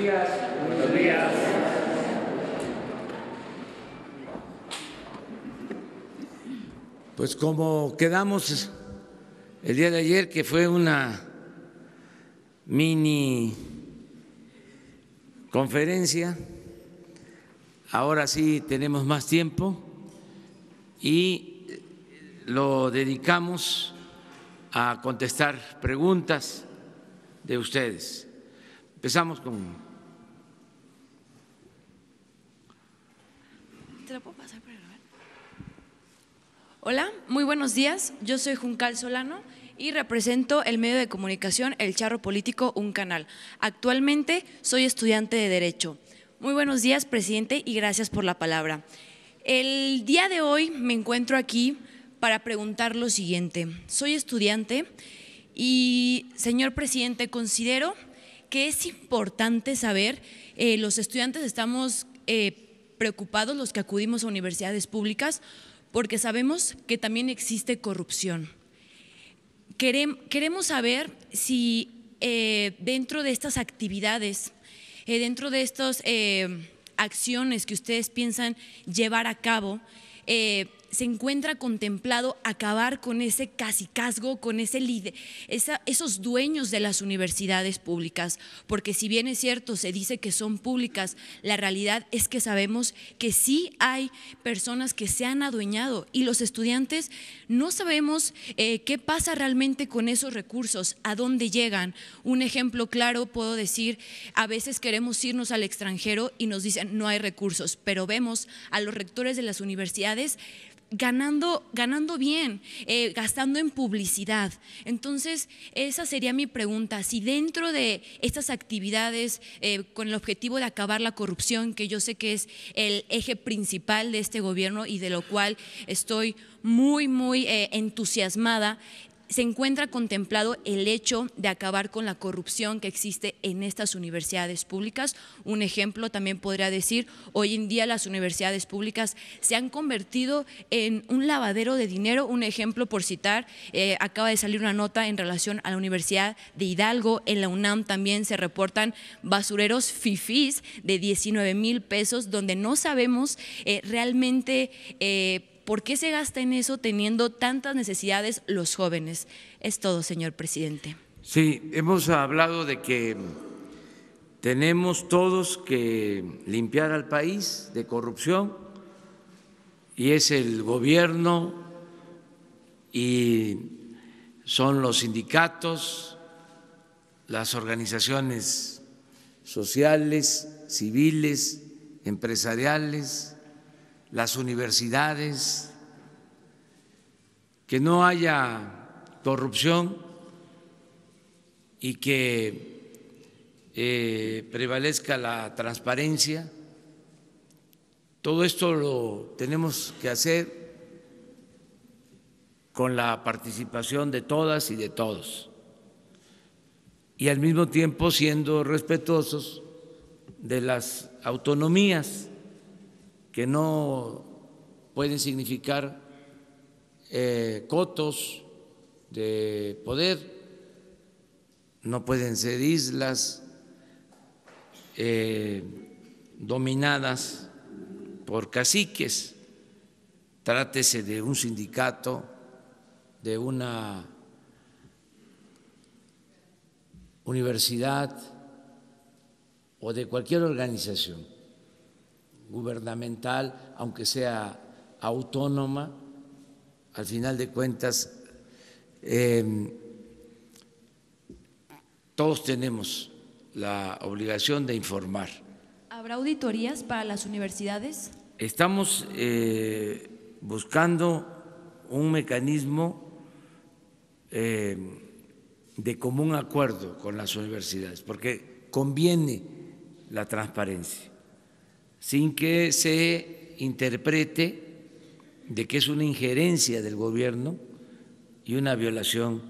días. Buenos días. Pues como quedamos el día de ayer, que fue una mini conferencia, ahora sí tenemos más tiempo y lo dedicamos a contestar preguntas de ustedes. Empezamos con... ¿Te lo puedo pasar para grabar? Hola, muy buenos días. Yo soy Juncal Solano y represento el medio de comunicación El Charro Político, un canal. Actualmente soy estudiante de Derecho. Muy buenos días, presidente, y gracias por la palabra. El día de hoy me encuentro aquí para preguntar lo siguiente. Soy estudiante y, señor presidente, considero que es importante saber, los estudiantes estamos preocupados, los que acudimos a universidades públicas, porque sabemos que también existe corrupción. Queremos saber si dentro de estas actividades, dentro de estas acciones que ustedes piensan llevar a cabo, se encuentra contemplado acabar con ese cacicazgo, con esos dueños de las universidades públicas, porque si bien es cierto, se dice que son públicas, la realidad es que sabemos que sí hay personas que se han adueñado y los estudiantes no sabemos qué pasa realmente con esos recursos, a dónde llegan. Un ejemplo claro puedo decir, a veces queremos irnos al extranjero y nos dicen no hay recursos, pero vemos a los rectores de las universidades ganando bien, gastando en publicidad. Entonces, esa sería mi pregunta, si dentro de estas actividades con el objetivo de acabar la corrupción, que yo sé que es el eje principal de este gobierno y de lo cual estoy muy entusiasmada, se encuentra contemplado el hecho de acabar con la corrupción que existe en estas universidades públicas. Un ejemplo también podría decir, hoy en día las universidades públicas se han convertido en un lavadero de dinero. Un ejemplo por citar, acaba de salir una nota en relación a la Universidad de Hidalgo. En la UNAM también se reportan basureros fifís de 19,000 pesos, donde no sabemos realmente ¿por qué se gasta en eso teniendo tantas necesidades los jóvenes? Es todo, señor presidente. Sí, hemos hablado de que tenemos todos que limpiar al país de corrupción y es el gobierno y son los sindicatos, las organizaciones sociales, civiles, empresariales, las universidades, que no haya corrupción y que prevalezca la transparencia. Todo esto lo tenemos que hacer con la participación de todas y de todos y al mismo tiempo siendo respetuosos de las autonomías que no pueden significar cotos de poder, no pueden ser islas dominadas por caciques, trátese de un sindicato, de una universidad o de cualquier organización gubernamental, aunque sea autónoma, al final de cuentas todos tenemos la obligación de informar. ¿Habrá auditorías para las universidades? Estamos buscando un mecanismo de común acuerdo con las universidades, porque conviene la transparencia, sin que se interprete de que es una injerencia del gobierno y una violación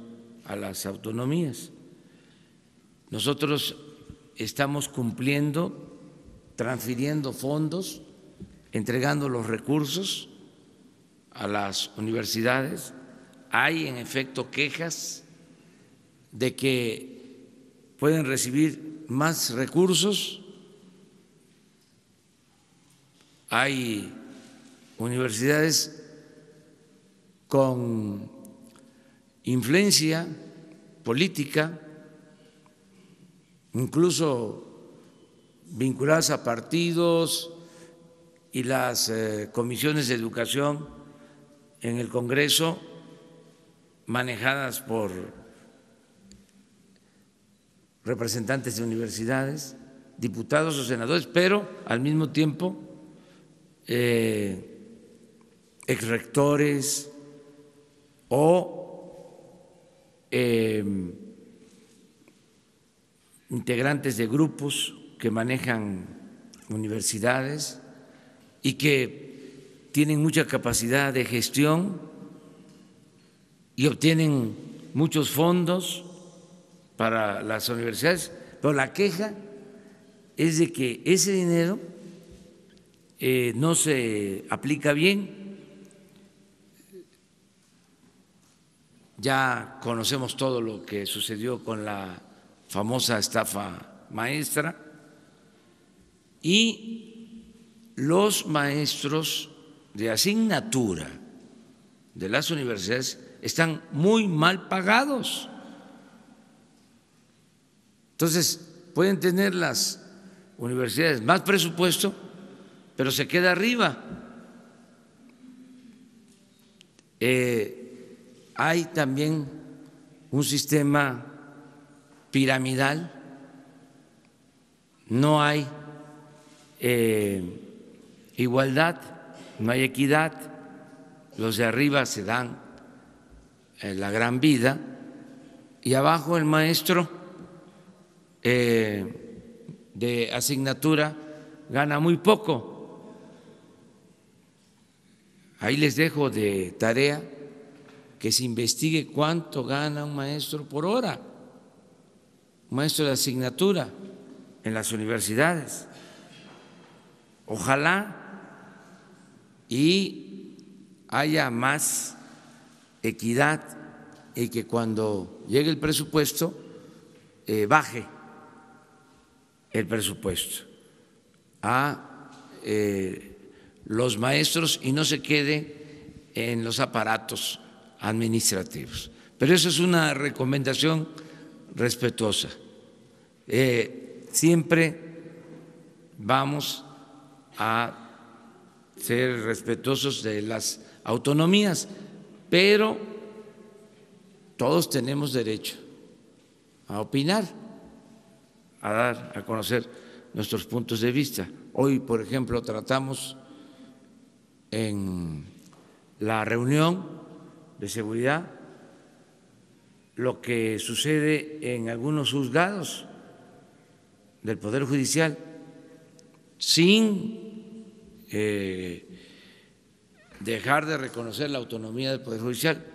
a las autonomías. Nosotros estamos cumpliendo, transfiriendo fondos, entregando los recursos a las universidades. Hay en efecto quejas de que pueden recibir más recursos, hay universidades con influencia política, incluso vinculadas a partidos, y las comisiones de educación en el Congreso manejadas por representantes de universidades, diputados o senadores, pero al mismo tiempo exrectores o integrantes de grupos que manejan universidades y que tienen mucha capacidad de gestión y obtienen muchos fondos para las universidades, pero la queja es de que ese dinero no se aplica bien. Ya conocemos todo lo que sucedió con la famosa estafa maestra, y los maestros de asignatura de las universidades están muy mal pagados. Entonces, pueden tener las universidades más presupuesto, pero se queda arriba. Hay también un sistema piramidal, no hay igualdad, no hay equidad, los de arriba se dan la gran vida y abajo el maestro de asignatura gana muy poco. Ahí les dejo de tarea que se investigue cuánto gana un maestro por hora, un maestro de asignatura en las universidades. Ojalá y haya más equidad y que cuando llegue el presupuesto baje el presupuesto a los maestros y no se quede en los aparatos administrativos. Pero eso es una recomendación respetuosa. Siempre vamos a ser respetuosos de las autonomías, pero todos tenemos derecho a opinar, a dar a conocer nuestros puntos de vista. Hoy, por ejemplo, tratamos en la reunión de seguridad lo que sucede en algunos juzgados del Poder Judicial sin dejar de reconocer la autonomía del Poder Judicial,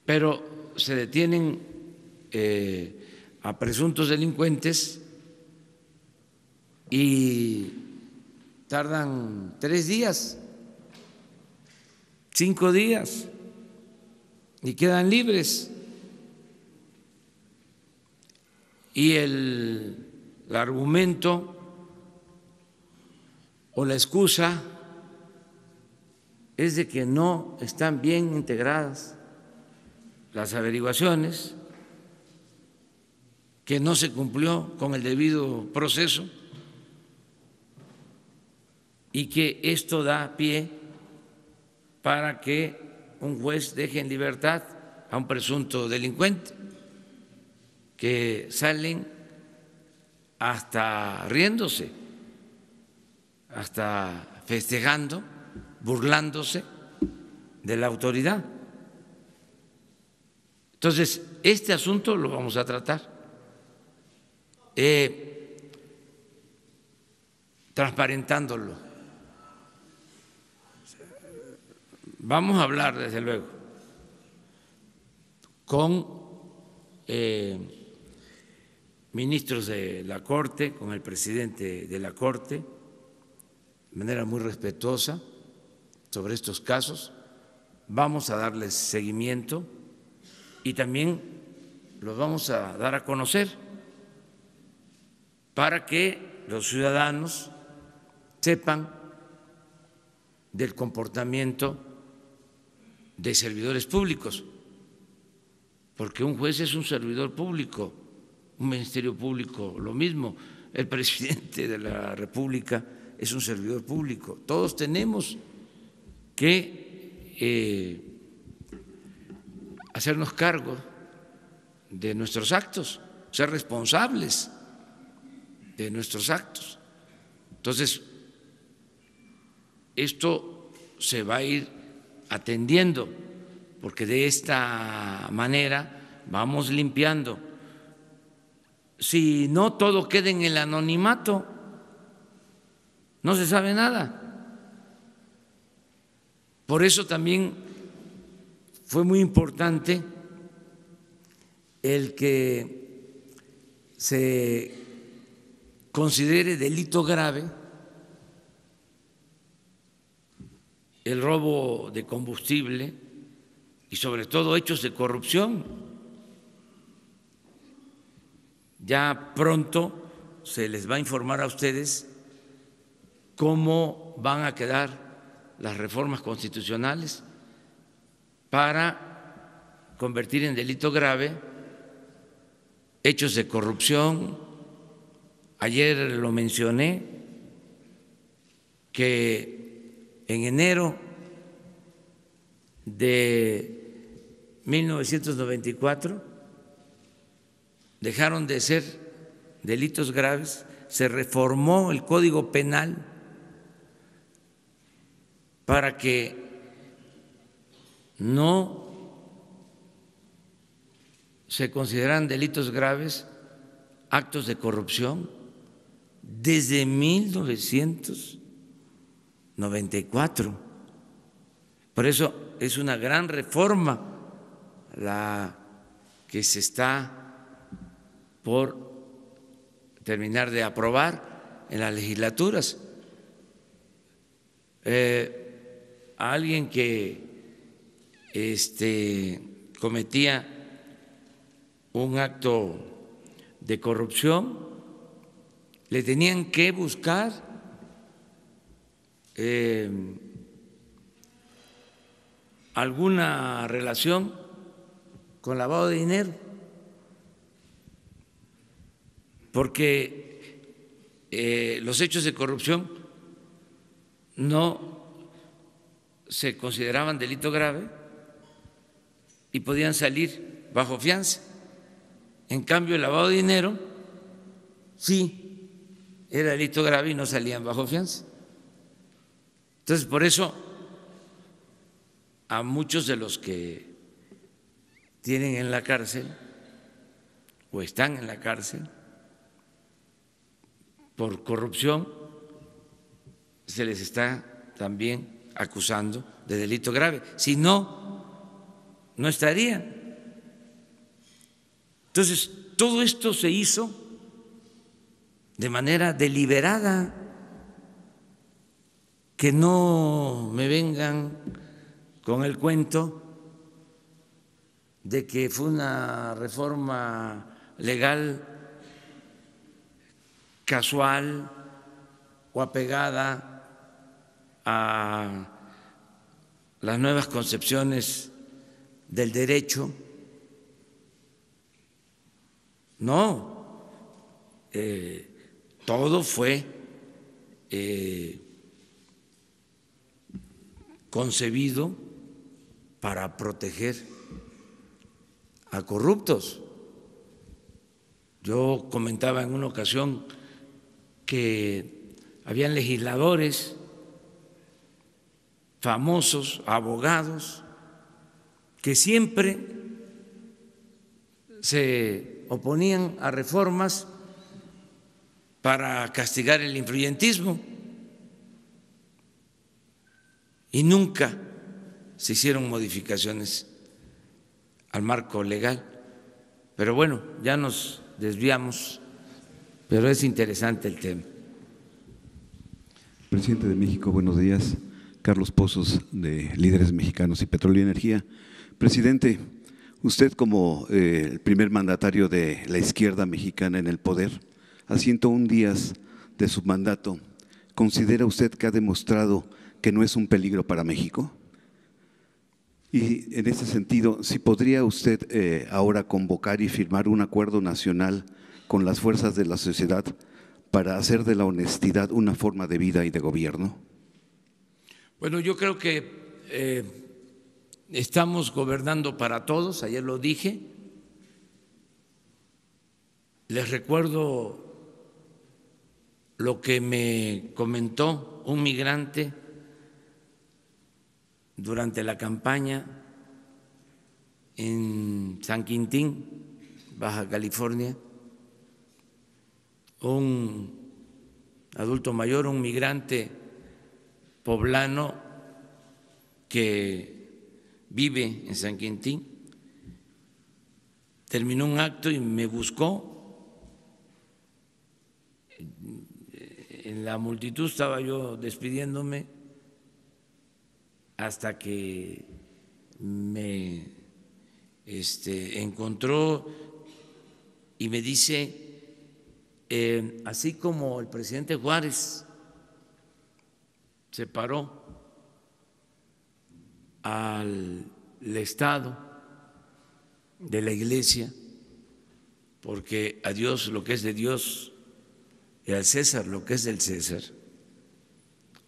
pero se detienen a presuntos delincuentes y tardan 3 días, 5 días y quedan libres. Y el argumento o la excusa es de que no están bien integradas las averiguaciones, que no se cumplió con el debido proceso y que esto da pie para que un juez deje en libertad a un presunto delincuente, que salen hasta riéndose, hasta festejando, burlándose de la autoridad. Entonces, este asunto lo vamos a tratar transparentándolo. Vamos a hablar, desde luego, con ministros de la Corte, con el presidente de la Corte, de manera muy respetuosa sobre estos casos. Vamos a darles seguimiento y también los vamos a dar a conocer para que los ciudadanos sepan del comportamiento de servidores públicos, porque un juez es un servidor público, un ministerio público lo mismo, el presidente de la República es un servidor público. Todos tenemos que hacernos cargo de nuestros actos, ser responsables de nuestros actos. Entonces, esto se va a ir atendiendo, porque de esta manera vamos limpiando. Si no, todo queda en el anonimato, no se sabe nada. Por eso también fue muy importante el que se considere delito grave el robo de combustible y sobre todo hechos de corrupción. Ya pronto se les va a informar a ustedes cómo van a quedar las reformas constitucionales para convertir en delito grave hechos de corrupción. Ayer lo mencioné, que en enero de 1994 dejaron de ser delitos graves, se reformó el Código Penal para que no se consideraran delitos graves actos de corrupción desde 1994. Por eso es una gran reforma la que se está por terminar de aprobar en las legislaturas. A alguien que cometía un acto de corrupción le tenían que buscar alguna relación con lavado de dinero, porque los hechos de corrupción no se consideraban delito grave y podían salir bajo fianza. En cambio, el lavado de dinero sí era delito grave y no salían bajo fianza. Entonces, por eso a muchos de los que tienen en la cárcel o están en la cárcel por corrupción se les está también acusando de delito grave. Si no, no estarían. Entonces, todo esto se hizo de manera deliberada, que no me vengan con el cuento de que fue una reforma legal casual o apegada a las nuevas concepciones del derecho. No, todo fue concebido para proteger a corruptos. Yo comentaba en una ocasión que habían legisladores famosos, abogados, que siempre se oponían a reformas para castigar el influyentismo y nunca se hicieron modificaciones al marco legal. Pero bueno, ya nos desviamos, pero es interesante el tema. Presidente de México, buenos días. Carlos Pozos, de Líderes Mexicanos y Petróleo y Energía. Presidente, usted como el primer mandatario de la izquierda mexicana en el poder a 101 días de su mandato, ¿considera usted que ha demostrado que no es un peligro para México? Y en ese sentido, si podría usted ahora convocar y firmar un acuerdo nacional con las fuerzas de la sociedad para hacer de la honestidad una forma de vida y de gobierno. Bueno, yo creo que estamos gobernando para todos, ayer lo dije. Les recuerdo lo que me comentó un migrante durante la campaña en San Quintín, Baja California, un adulto mayor, un migrante poblano que vive en San Quintín, terminó un acto y me buscó. En la multitud estaba yo despidiéndome hasta que me encontró y me dice, así como el presidente Juárez separó al Estado de la Iglesia, porque a Dios lo que es de Dios y al César lo que es del César,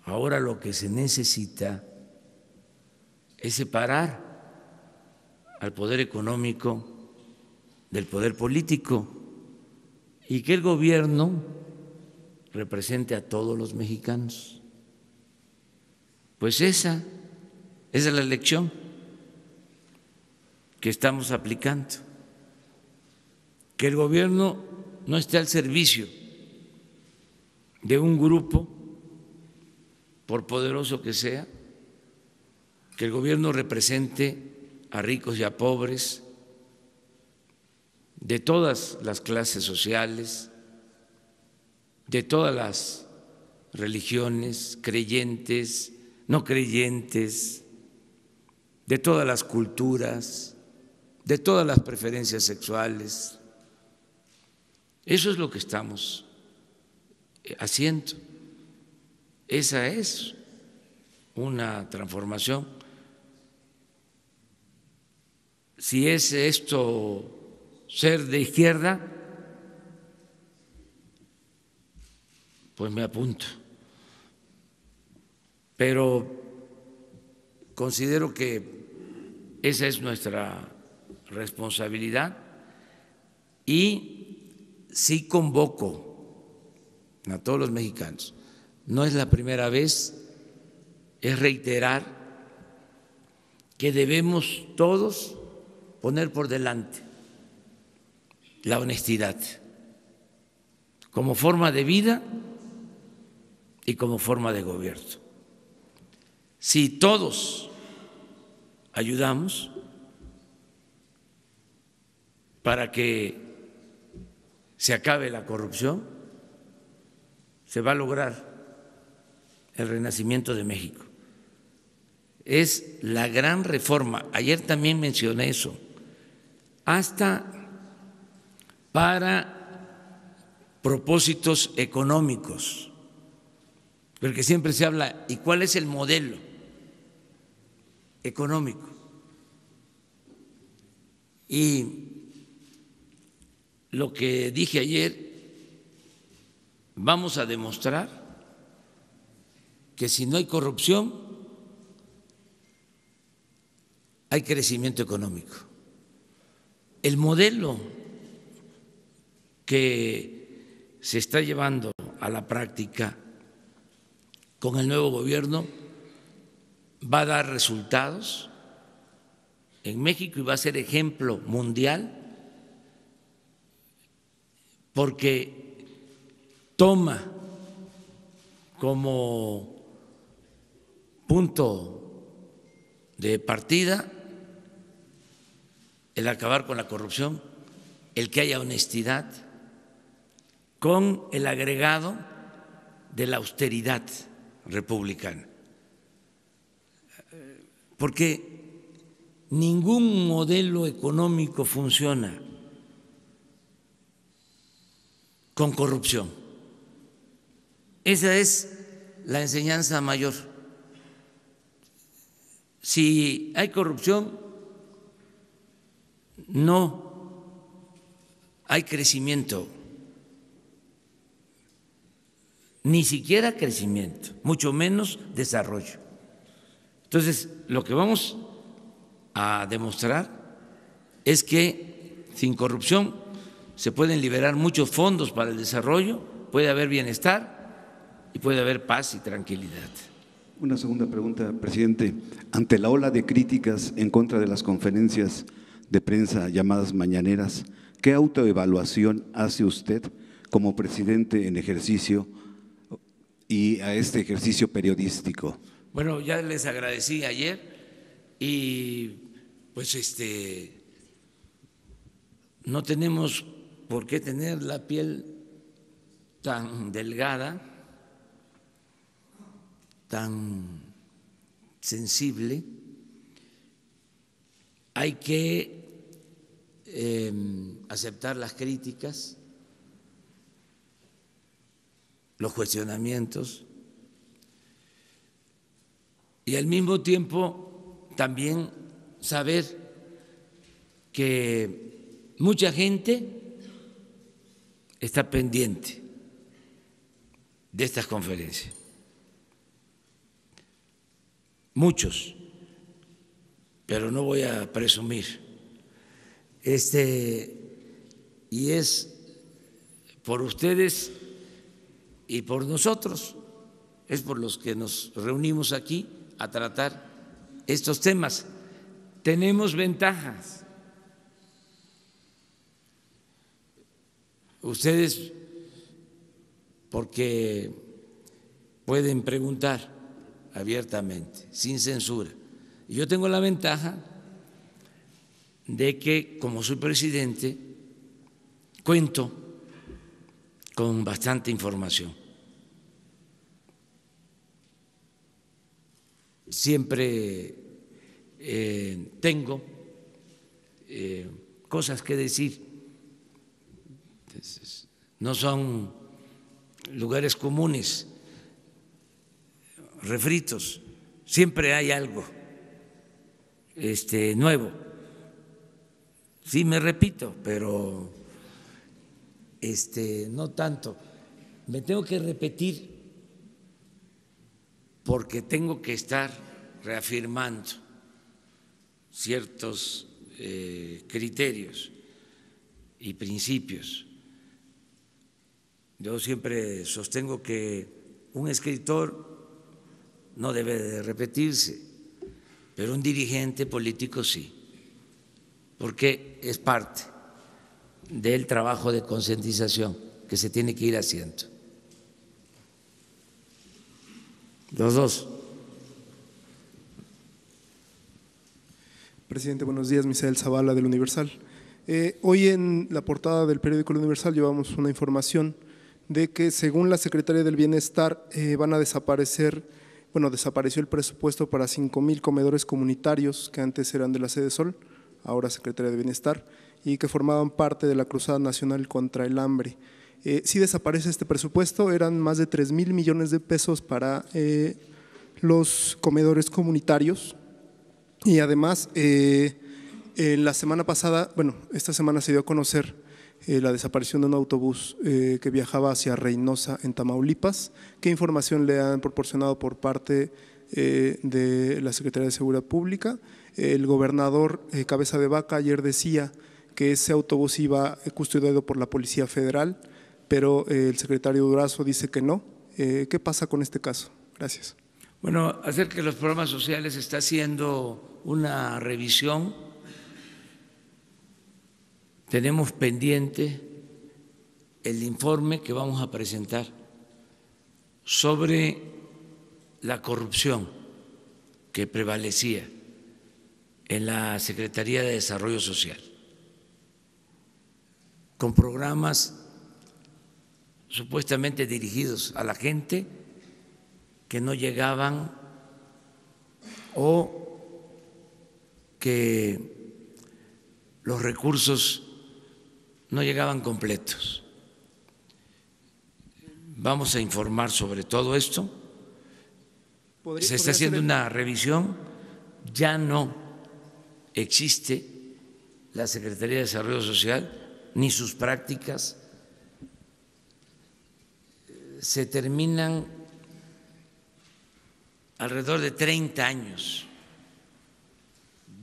ahora lo que se necesita es separar al poder económico del poder político y que el gobierno represente a todos los mexicanos. Pues esa es la lección que estamos aplicando, que el gobierno no esté al servicio de un grupo, por poderoso que sea, que el gobierno represente a ricos y a pobres, de todas las clases sociales, de todas las religiones, creyentes, no creyentes, de todas las culturas, de todas las preferencias sexuales. Eso es lo que estamos haciendo. Esa es una transformación. Si es esto ser de izquierda, pues me apunto. Pero considero que esa es nuestra responsabilidad y sí convoco a todos los mexicanos. No es la primera vez, es reiterar que debemos todos poner por delante la honestidad como forma de vida y como forma de gobierno. Si todos ayudamos para que se acabe la corrupción, se va a lograr el renacimiento de México. Es la gran reforma. Ayer también mencioné eso. Hasta para propósitos económicos, porque siempre se habla, ¿y cuál es el modelo económico? Y lo que dije ayer, vamos a demostrar que si no hay corrupción, hay crecimiento económico. El modelo que se está llevando a la práctica con el nuevo gobierno va a dar resultados en México y va a ser ejemplo mundial, porque toma como punto de partida el acabar con la corrupción, el que haya honestidad, con el agregado de la austeridad republicana. Porque ningún modelo económico funciona con corrupción. Esa es la enseñanza mayor. Si hay corrupción, no hay crecimiento, ni siquiera crecimiento, mucho menos desarrollo. Entonces, lo que vamos a demostrar es que sin corrupción se pueden liberar muchos fondos para el desarrollo, puede haber bienestar y puede haber paz y tranquilidad. Una segunda pregunta, presidente. Ante la ola de críticas en contra de las conferencias de prensa llamadas mañaneras, ¿qué autoevaluación hace usted como presidente en ejercicio y a este ejercicio periodístico? Bueno, ya les agradecí ayer y pues no tenemos por qué tener la piel tan delgada, tan sensible. Hay que aceptar las críticas, los cuestionamientos y al mismo tiempo también saber que mucha gente está pendiente de estas conferencias. Muchos, pero no voy a presumir. Y es por ustedes y por nosotros, es por los que nos reunimos aquí a tratar estos temas. Tenemos ventajas. Ustedes, porque pueden preguntar abiertamente, sin censura. Y yo tengo la ventaja de que, como soy presidente, cuento con bastante información. Siempre tengo cosas que decir. Entonces, no son lugares comunes, refritos, siempre hay algo nuevo. Sí, me repito, pero no tanto. Me tengo que repetir porque tengo que estar reafirmando ciertos criterios y principios. Yo siempre sostengo que un escritor no debe de repetirse, pero un dirigente político sí, porque es parte del trabajo de concientización que se tiene que ir haciendo. Los dos. Presidente, buenos días. Misael Zavala, del Universal. Hoy en la portada del periódico El Universal llevamos una información de que, según la Secretaría del Bienestar, van a desapareció el presupuesto para 5,000 comedores comunitarios que antes eran de la Sede Sol, ahora Secretaría de Bienestar, y que formaban parte de la Cruzada Nacional contra el Hambre. Sí desaparece este presupuesto, eran más de 3,000 millones de pesos para los comedores comunitarios, y además la semana pasada, esta semana se dio a conocer la desaparición de un autobús que viajaba hacia Reynosa, en Tamaulipas. ¿Qué información le han proporcionado por parte de la Secretaría de Seguridad Pública? El gobernador Cabeza de Vaca ayer decía que ese autobús iba custodiado por la Policía Federal, pero el secretario Durazo dice que no. ¿Qué pasa con este caso? Gracias. Bueno, acerca de los programas sociales se está haciendo una revisión. Tenemos pendiente el informe que vamos a presentar sobre la corrupción que prevalecía en la Secretaría de Desarrollo Social, con programas supuestamente dirigidos a la gente que no llegaban o que los recursos no llegaban completos. vamos a informar sobre todo esto. Se está haciendo una revisión, ya no existe la Secretaría de Desarrollo Social ni sus prácticas. Se terminan alrededor de 30 años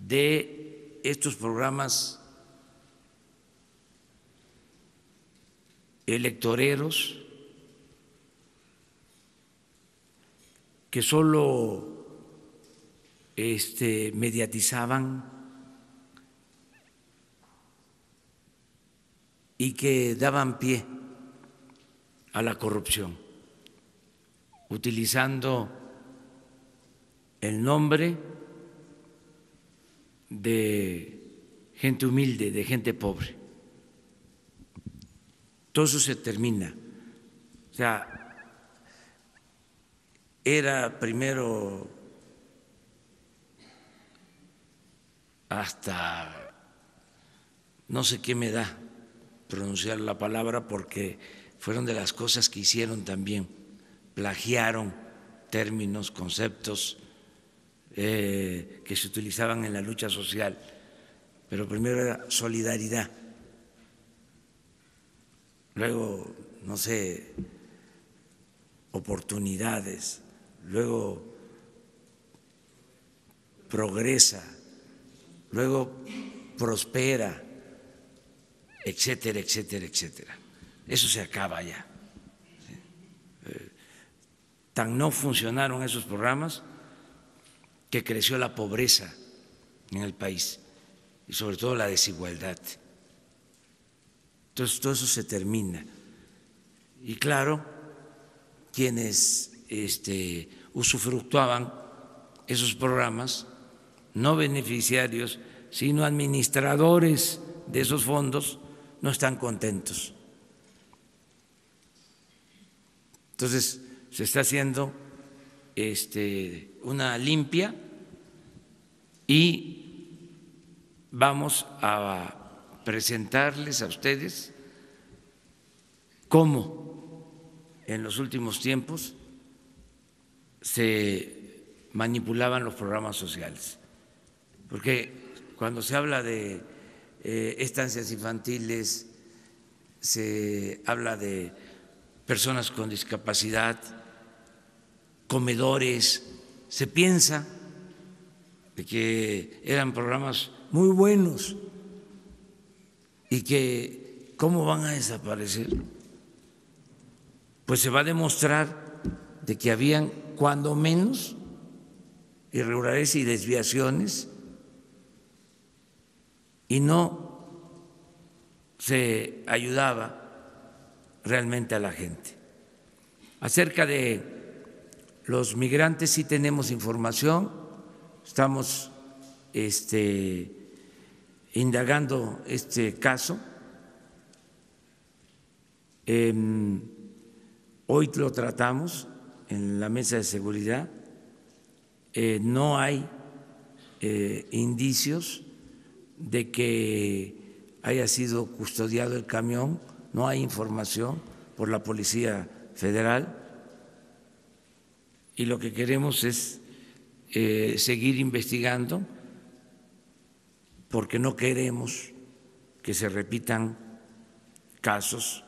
de estos programas electoreros que solo mediatizaban y que daban pie a la corrupción, utilizando el nombre de gente humilde, de gente pobre. Todo eso se termina. O sea, era primero hasta no sé qué me da pronunciar la palabra porque fueron de las cosas que hicieron también, plagiaron términos, conceptos que se utilizaban en la lucha social, pero primero era solidaridad, luego, no sé, oportunidades, luego progresa, luego prospera, etcétera, etcétera, etcétera. Eso se acaba ya. Tan no funcionaron esos programas que creció la pobreza en el país y sobre todo la desigualdad. Entonces todo eso se termina. Y claro, quienes usufructuaban esos programas, no beneficiarios, sino administradores de esos fondos, no están contentos. Entonces se está haciendo una limpia y vamos a presentarles a ustedes cómo en los últimos tiempos se manipulaban los programas sociales. Porque cuando se habla de estancias infantiles, se habla de personas con discapacidad, comedores, se piensa de que eran programas muy buenos y que ¿cómo van a desaparecer? Pues se va a demostrar de que habían cuando menos irregularidades y desviaciones y no se ayudaba realmente a la gente. Acerca de los migrantes sí tenemos información, estamos indagando este caso. Hoy lo tratamos en la mesa de seguridad, no hay indicios de que haya sido custodiado el camión, no hay información por la Policía Federal y lo que queremos es seguir investigando porque no queremos que se repitan casos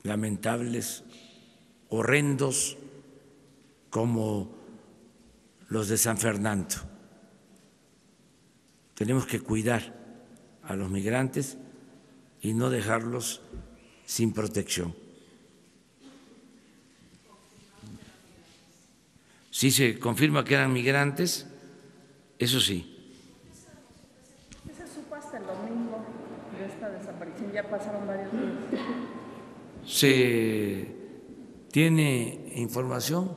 lamentables, horrendos como los de San Fernando. Tenemos que cuidar a los migrantes y no dejarlos sin protección. Sí se confirma que eran migrantes, eso sí. ¿Qué se supo hasta el domingo de esta desaparición? Ya pasaron varios días. Se tiene información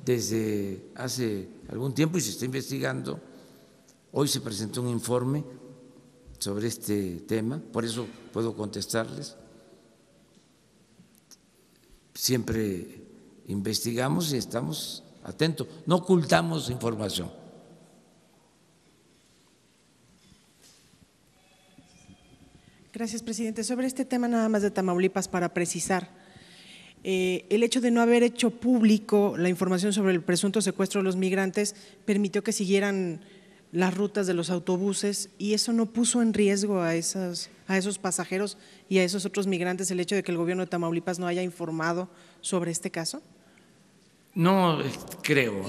desde hace algún tiempo y se está investigando. Hoy se presentó un informe sobre este tema, por eso puedo contestarles. Siempre investigamos y estamos atentos, no ocultamos información. Gracias, presidente. Sobre este tema nada más de Tamaulipas, para precisar, el hecho de no haber hecho público la información sobre el presunto secuestro de los migrantes permitió que siguieran las rutas de los autobuses y eso no puso en riesgo a esos pasajeros y a esos otros migrantes, el hecho de que el gobierno de Tamaulipas no haya informado sobre este caso. No creo.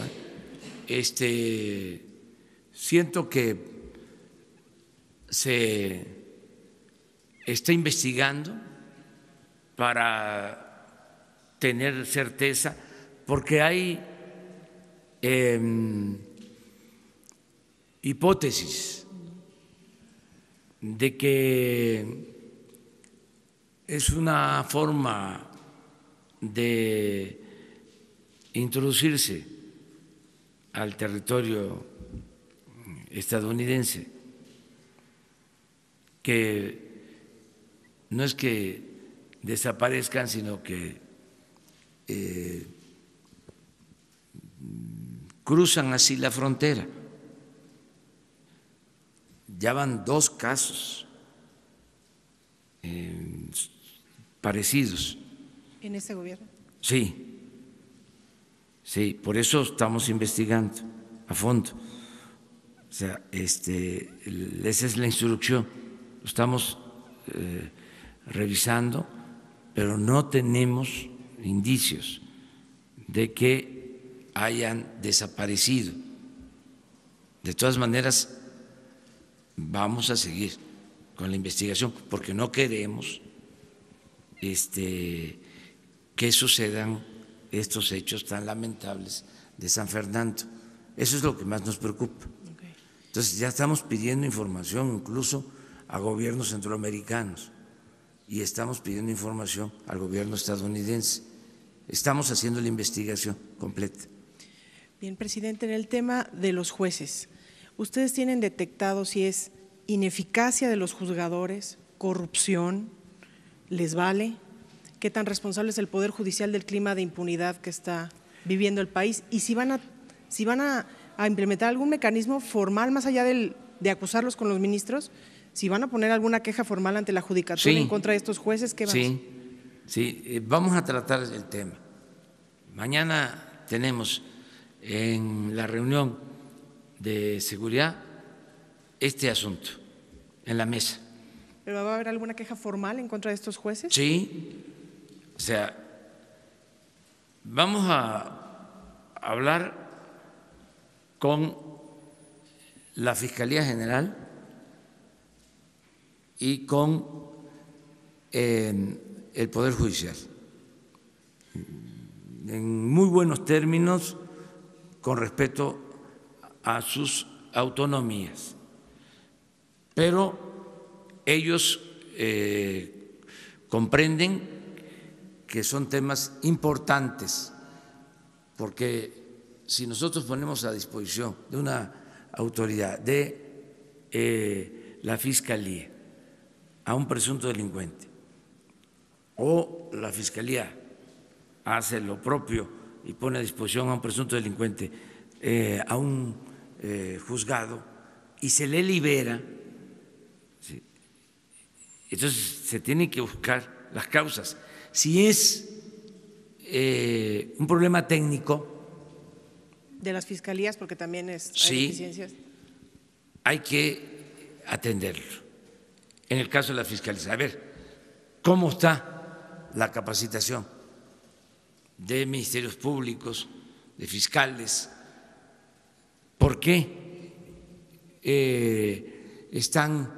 Siento que se está investigando para tener certeza, porque hay hipótesis de que es una forma de introducirse al territorio estadounidense, que no es que desaparezcan, sino que cruzan así la frontera. Ya van 2 casos parecidos. ¿En este gobierno? Sí, sí, por eso estamos investigando a fondo. O sea, esa es la instrucción. Lo estamos revisando, pero no tenemos indicios de que hayan desaparecido. De todas maneras, vamos a seguir con la investigación porque no queremos que sucedan estos hechos tan lamentables de San Fernando. Eso es lo que más nos preocupa. Entonces ya estamos pidiendo información incluso a gobiernos centroamericanos y estamos pidiendo información al gobierno estadounidense. Estamos haciendo la investigación completa. Bien, presidente, en el tema de los jueces, ¿ustedes tienen detectado si es ineficacia de los juzgadores, corrupción, les vale? ¿Qué tan responsable es el Poder Judicial del clima de impunidad que está viviendo el país? Y si van a implementar algún mecanismo formal, más allá de acusarlos con los ministros, si van a poner alguna queja formal ante la judicatura en contra de estos jueces, ¿qué van a hacer? Sí, vamos a tratar el tema. Mañana tenemos en la reunión de seguridad este asunto en la mesa. ¿Pero va a haber alguna queja formal en contra de estos jueces? Sí, o sea, vamos a hablar con la Fiscalía General y con el Poder Judicial, en muy buenos términos, con respeto a sus autonomías. Pero ellos comprenden que son temas importantes, porque si nosotros ponemos a disposición de una autoridad, de la Fiscalía, a un presunto delincuente, o la Fiscalía hace lo propio y pone a disposición a un presunto delincuente, a un juzgado, y se le libera, ¿sí? Entonces se tienen que buscar las causas. Si es un problema técnico de las fiscalías, porque también hay deficiencias, hay que atenderlo. En el caso de la Fiscalía, a ver cómo está la capacitación de ministerios públicos, de fiscales, por qué están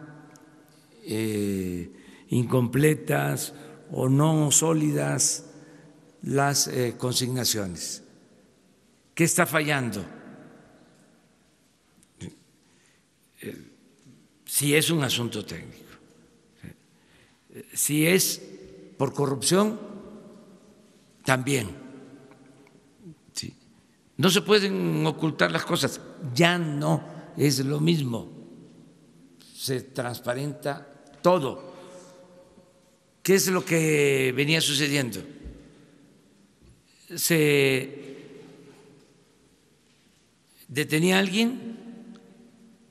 incompletas o no sólidas las consignaciones, qué está fallando, si es un asunto técnico, si es por corrupción, también. Sí. No se pueden ocultar las cosas, ya no es lo mismo, se transparenta todo. ¿Qué es lo que venía sucediendo? Se detenía a alguien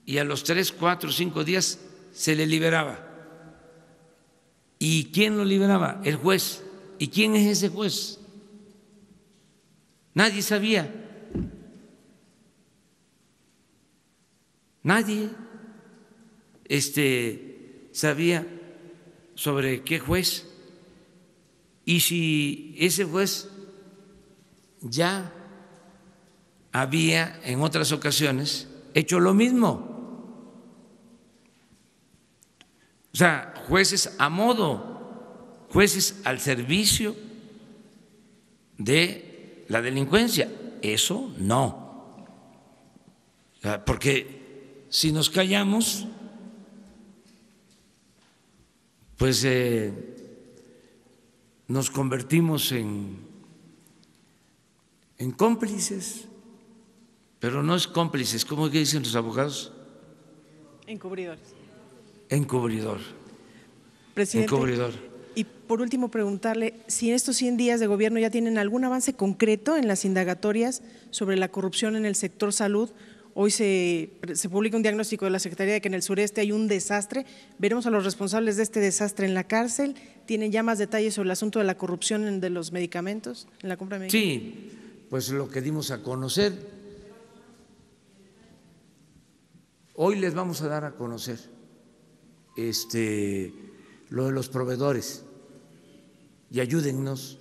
y a los 3, 4, 5 días se le liberaba. ¿Y quién lo liberaba? El juez. ¿Y quién es ese juez? Nadie sabía. Nadie sabía sobre qué juez, y si ese juez ya había en otras ocasiones hecho lo mismo. O sea, jueces a modo, jueces al servicio de la delincuencia. Eso no. O sea, porque si nos callamos, pues nos convertimos en cómplices, pero no es cómplices, ¿cómo que dicen los abogados? Encubridores. Encubridor. Presidente, Encubridor. y por último preguntarle si en estos 100 días de gobierno ya tienen algún avance concreto en las indagatorias sobre la corrupción en el sector salud. Hoy se publica un diagnóstico de la Secretaría de que en el sureste hay un desastre. ¿Veremos a los responsables de este desastre en la cárcel? ¿Tienen ya más detalles sobre el asunto de la corrupción de los medicamentos, en la compra de medicamentos? Sí, pues lo que dimos a conocer. Hoy les vamos a dar a conocer lo de los proveedores y ayúdennos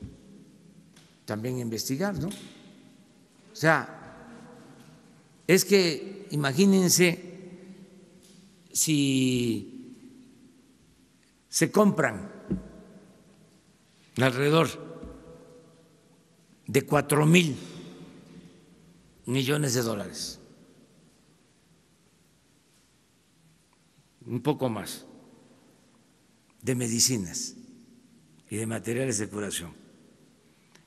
también a investigar, ¿no? O sea, es que imagínense si se compran alrededor de 4,000 millones de dólares, un poco más, de medicinas y de materiales de curación,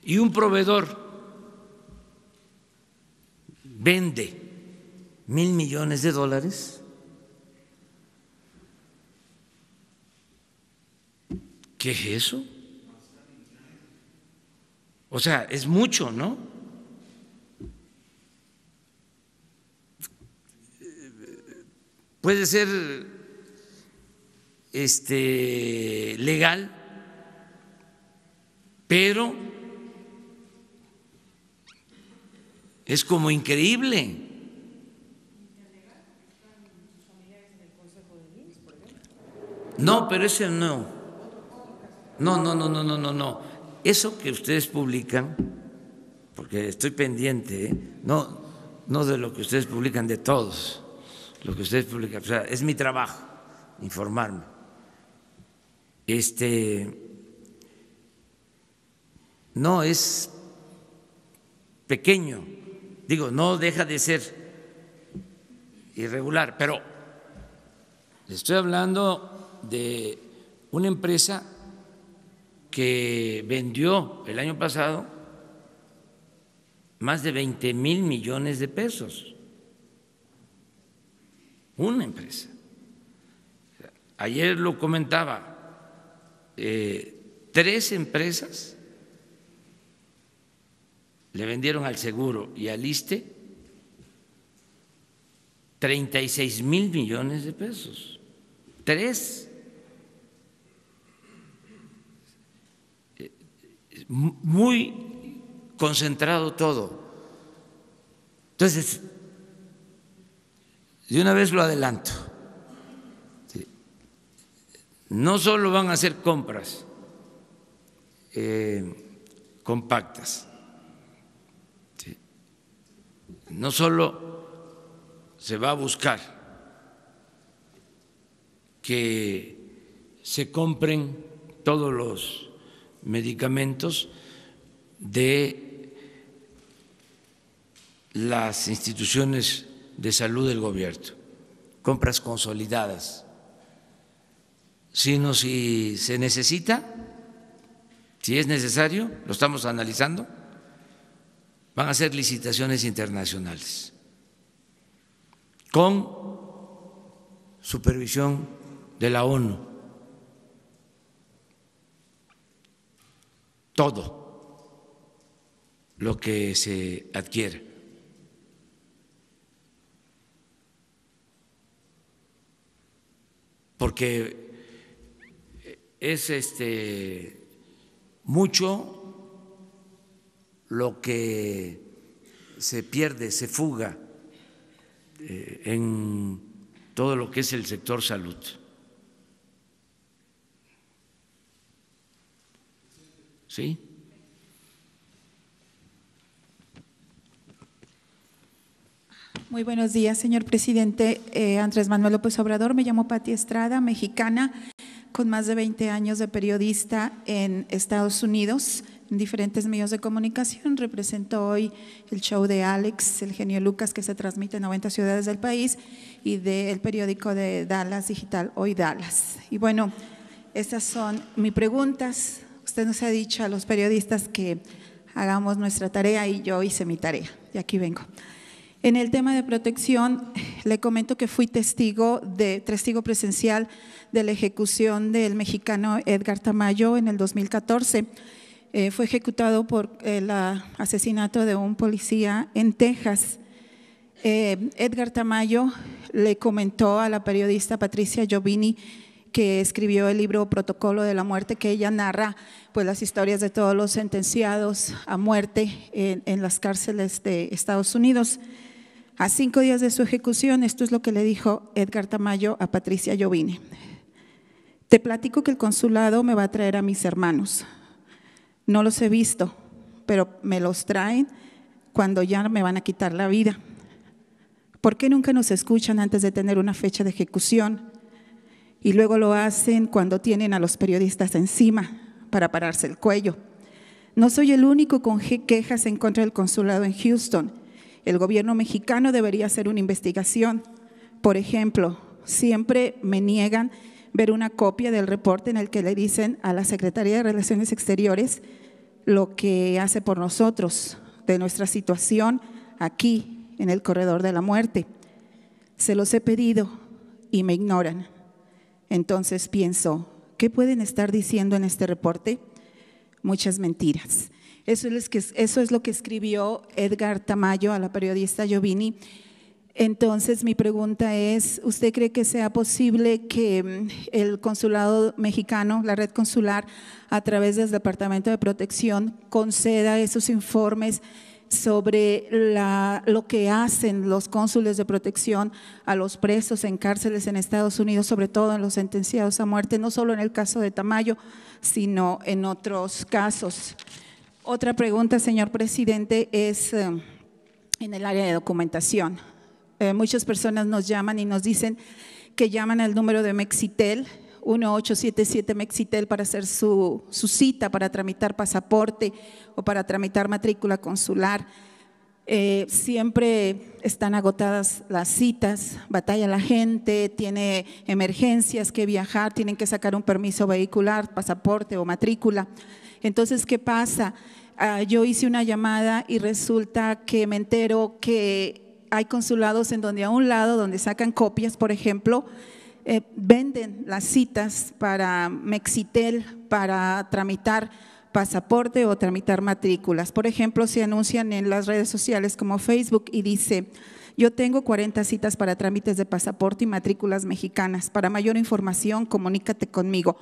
y un proveedor vende 1,000 millones de dólares, ¿qué es eso? O sea, es mucho, ¿no? Puede ser legal, pero es como increíble. No, pero ese no. No. Eso que ustedes publican, porque estoy pendiente, no de lo que ustedes publican, de todos, lo que ustedes publican. O sea, es mi trabajo informarme. No es pequeño, digo, no deja de ser irregular, pero estoy hablando de una empresa que vendió el año pasado más de 20,000 millones de pesos. Una empresa. Ayer lo comentaba, 3 empresas le vendieron al Seguro y al ISSSTE 36,000 millones de pesos. 3. Muy concentrado todo. Entonces, de una vez lo adelanto, no solo van a hacer compras compactas, no solo se va a buscar que se compren todos los medicamentos de las instituciones de salud del gobierno, compras consolidadas, sino si se necesita, si es necesario, lo estamos analizando, van a ser licitaciones internacionales con supervisión de la ONU. Todo lo que se adquiera. Porque es mucho lo que se pierde, se fuga en todo lo que es el sector salud. ¿Sí? Muy buenos días, señor presidente. Andrés Manuel López Obrador. Me llamo Pati Estrada, mexicana, con más de 20 años de periodista en Estados Unidos, en diferentes medios de comunicación. Represento hoy el show de Alex, el genio Lucas, que se transmite en 90 ciudades del país, y del periódico de Dallas Digital, Hoy Dallas. Y bueno, estas son mis preguntas. Usted nos ha dicho a los periodistas que hagamos nuestra tarea y yo hice mi tarea y aquí vengo. En el tema de protección, le comento que fui testigo presencial de la ejecución del mexicano Edgar Tamayo en el 2014. Fue ejecutado por el asesinato de un policía en Texas. Edgar Tamayo le comentó a la periodista Patricia Giovini, que escribió el libro Protocolo de la Muerte, que ella narra pues las historias de todos los sentenciados a muerte en las cárceles de Estados Unidos. A 5 días de su ejecución, esto es lo que le dijo Edgar Tamayo a Patricia Giovini: te platico que el consulado me va a traer a mis hermanos. No los he visto, pero me los traen cuando ya me van a quitar la vida. ¿Por qué nunca nos escuchan antes de tener una fecha de ejecución? Y luego lo hacen cuando tienen a los periodistas encima para pararse el cuello. No soy el único con quejas en contra del consulado en Houston. El gobierno mexicano debería hacer una investigación. Por ejemplo, siempre me niegan ver una copia del reporte en el que le dicen a la Secretaría de Relaciones Exteriores lo que hace por nosotros, de nuestra situación aquí en el corredor de la muerte. Se los he pedido y me ignoran. Entonces pienso, ¿qué pueden estar diciendo en este reporte? Muchas mentiras. Eso es lo que escribió Edgar Tamayo a la periodista Giovini. Entonces mi pregunta es, ¿usted cree que sea posible que el consulado mexicano, la red consular, a través del Departamento de Protección, conceda esos informes sobre lo que hacen los cónsules de protección a los presos en cárceles en Estados Unidos, sobre todo en los sentenciados a muerte, no solo en el caso de Tamayo, sino en otros casos? Otra pregunta, señor presidente, es en el área de documentación. Muchas personas nos llaman y nos dicen que llaman al número de Mexitel, 1877 Mexitel, para hacer su cita, para tramitar pasaporte o para tramitar matrícula consular. Siempre están agotadas las citas, batalla la gente, tiene emergencias que viajar, tienen que sacar un permiso vehicular, pasaporte o matrícula. Entonces, ¿qué pasa? Yo hice una llamada y resulta que me entero que hay consulados en donde a un lado, donde sacan copias, por ejemplo, venden las citas para Mexitel para tramitar pasaporte o tramitar matrículas. Por ejemplo, se anuncian en las redes sociales como Facebook y dice: yo tengo 40 citas para trámites de pasaporte y matrículas mexicanas. Para mayor información, comunícate conmigo.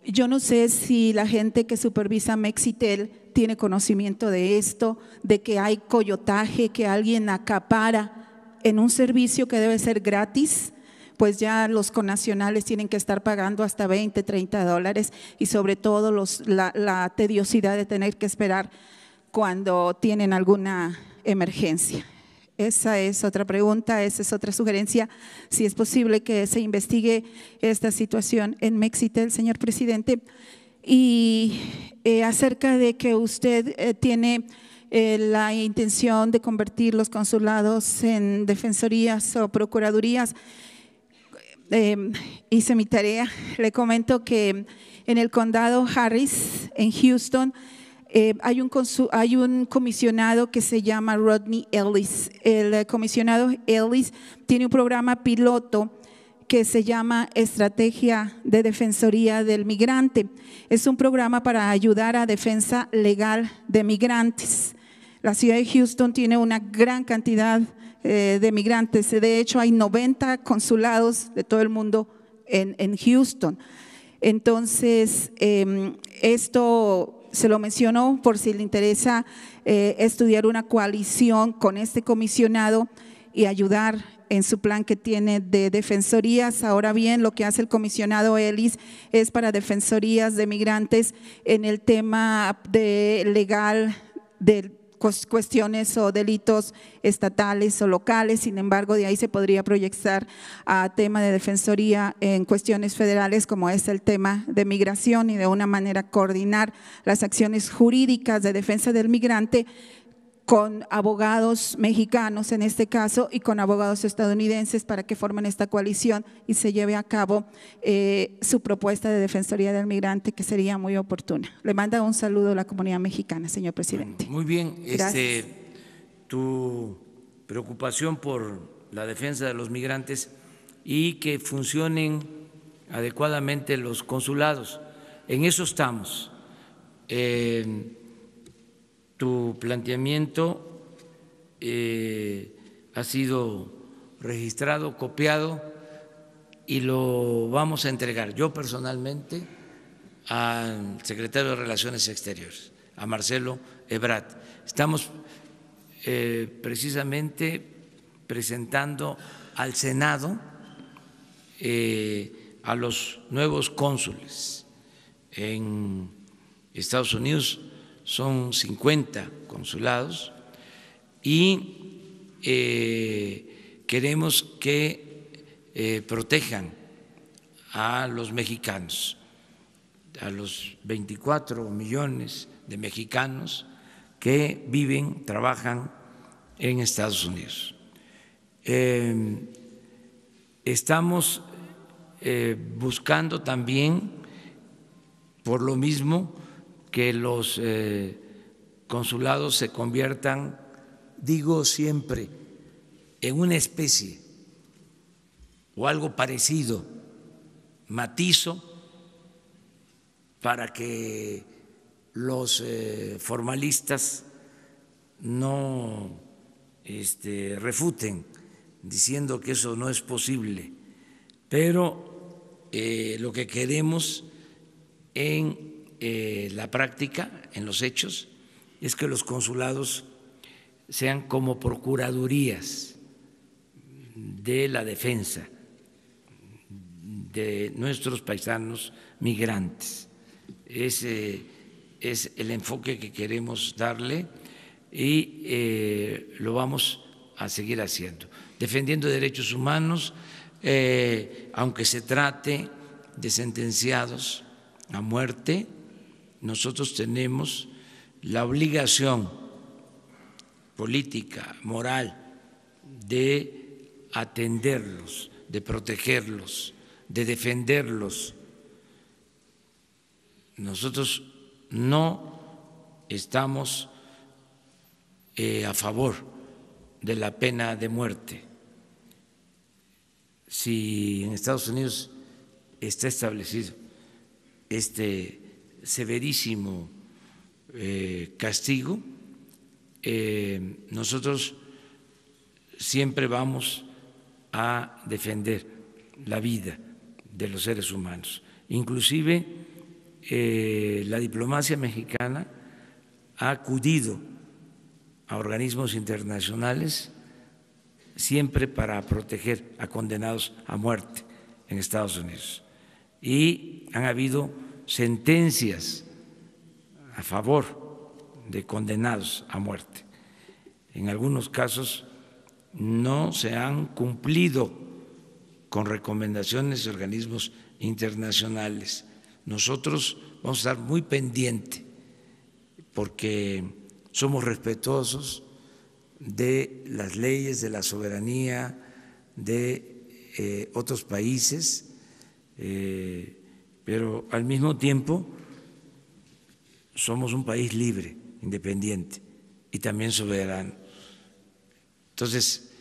Yo no sé si la gente que supervisa Mexitel tiene conocimiento de esto, de que hay coyotaje, que alguien acapara en un servicio que debe ser gratis, pues ya los connacionales tienen que estar pagando hasta 20, 30 dólares y sobre todo la tediosidad de tener que esperar cuando tienen alguna emergencia. Esa es otra pregunta, esa es otra sugerencia, si es posible que se investigue esta situación en Mexitel, señor presidente. Y acerca de que usted tiene la intención de convertir los consulados en defensorías o procuradurías, hice mi tarea. Le comento que en el condado Harris, en Houston, hay un comisionado que se llama Rodney Ellis. El comisionado Ellis tiene un programa piloto que se llama Estrategia de Defensoría del Migrante. Es un programa para ayudar a defensa legal de migrantes. La ciudad de Houston tiene una gran cantidad de migrantes. De hecho, hay 90 consulados de todo el mundo en Houston. Entonces, esto se lo menciono por si le interesa estudiar una coalición con este comisionado y ayudar en su plan que tiene de defensorías. Ahora bien, lo que hace el comisionado Ellis es para defensorías de migrantes en el tema de legal de cuestiones o delitos estatales o locales. Sin embargo, de ahí se podría proyectar a tema de defensoría en cuestiones federales, como es el tema de migración, y de una manera coordinar las acciones jurídicas de defensa del migrante con abogados mexicanos en este caso y con abogados estadounidenses para que formen esta coalición y se lleve a cabo su propuesta de defensoría del migrante, que sería muy oportuna. Le manda un saludo a la comunidad mexicana, señor presidente. Muy bien, Gracias. Tu preocupación por la defensa de los migrantes y que funcionen adecuadamente los consulados, en eso estamos. Tu planteamiento ha sido registrado, copiado y lo vamos a entregar yo personalmente al secretario de Relaciones Exteriores, a Marcelo Ebrard. Estamos precisamente presentando al Senado a los nuevos cónsules en Estados Unidos. Son 50 consulados y queremos que protejan a los mexicanos, a los 24 millones de mexicanos que viven, trabajan en Estados Unidos. Estamos buscando también, por lo mismo, que los consulados se conviertan, digo siempre, en una especie o algo parecido, matizo, para que los formalistas no refuten diciendo que eso no es posible, pero lo que queremos en la práctica, en los hechos, es que los consulados sean como procuradurías de la defensa de nuestros paisanos migrantes. Ese es el enfoque que queremos darle y lo vamos a seguir haciendo, defendiendo derechos humanos, aunque se trate de sentenciados a muerte. Nosotros tenemos la obligación política, moral, de atenderlos, de protegerlos, de defenderlos. Nosotros no estamos a favor de la pena de muerte. Si en Estados Unidos está establecido este severísimo castigo, nosotros siempre vamos a defender la vida de los seres humanos. Inclusive la diplomacia mexicana ha acudido a organismos internacionales siempre para proteger a condenados a muerte en Estados Unidos. Y han habido sentencias a favor de condenados a muerte. En algunos casos no se han cumplido con recomendaciones de organismos internacionales. Nosotros vamos a estar muy pendientes porque somos respetuosos de las leyes, de la soberanía de otros países, pero al mismo tiempo somos un país libre, independiente y también soberano. Entonces,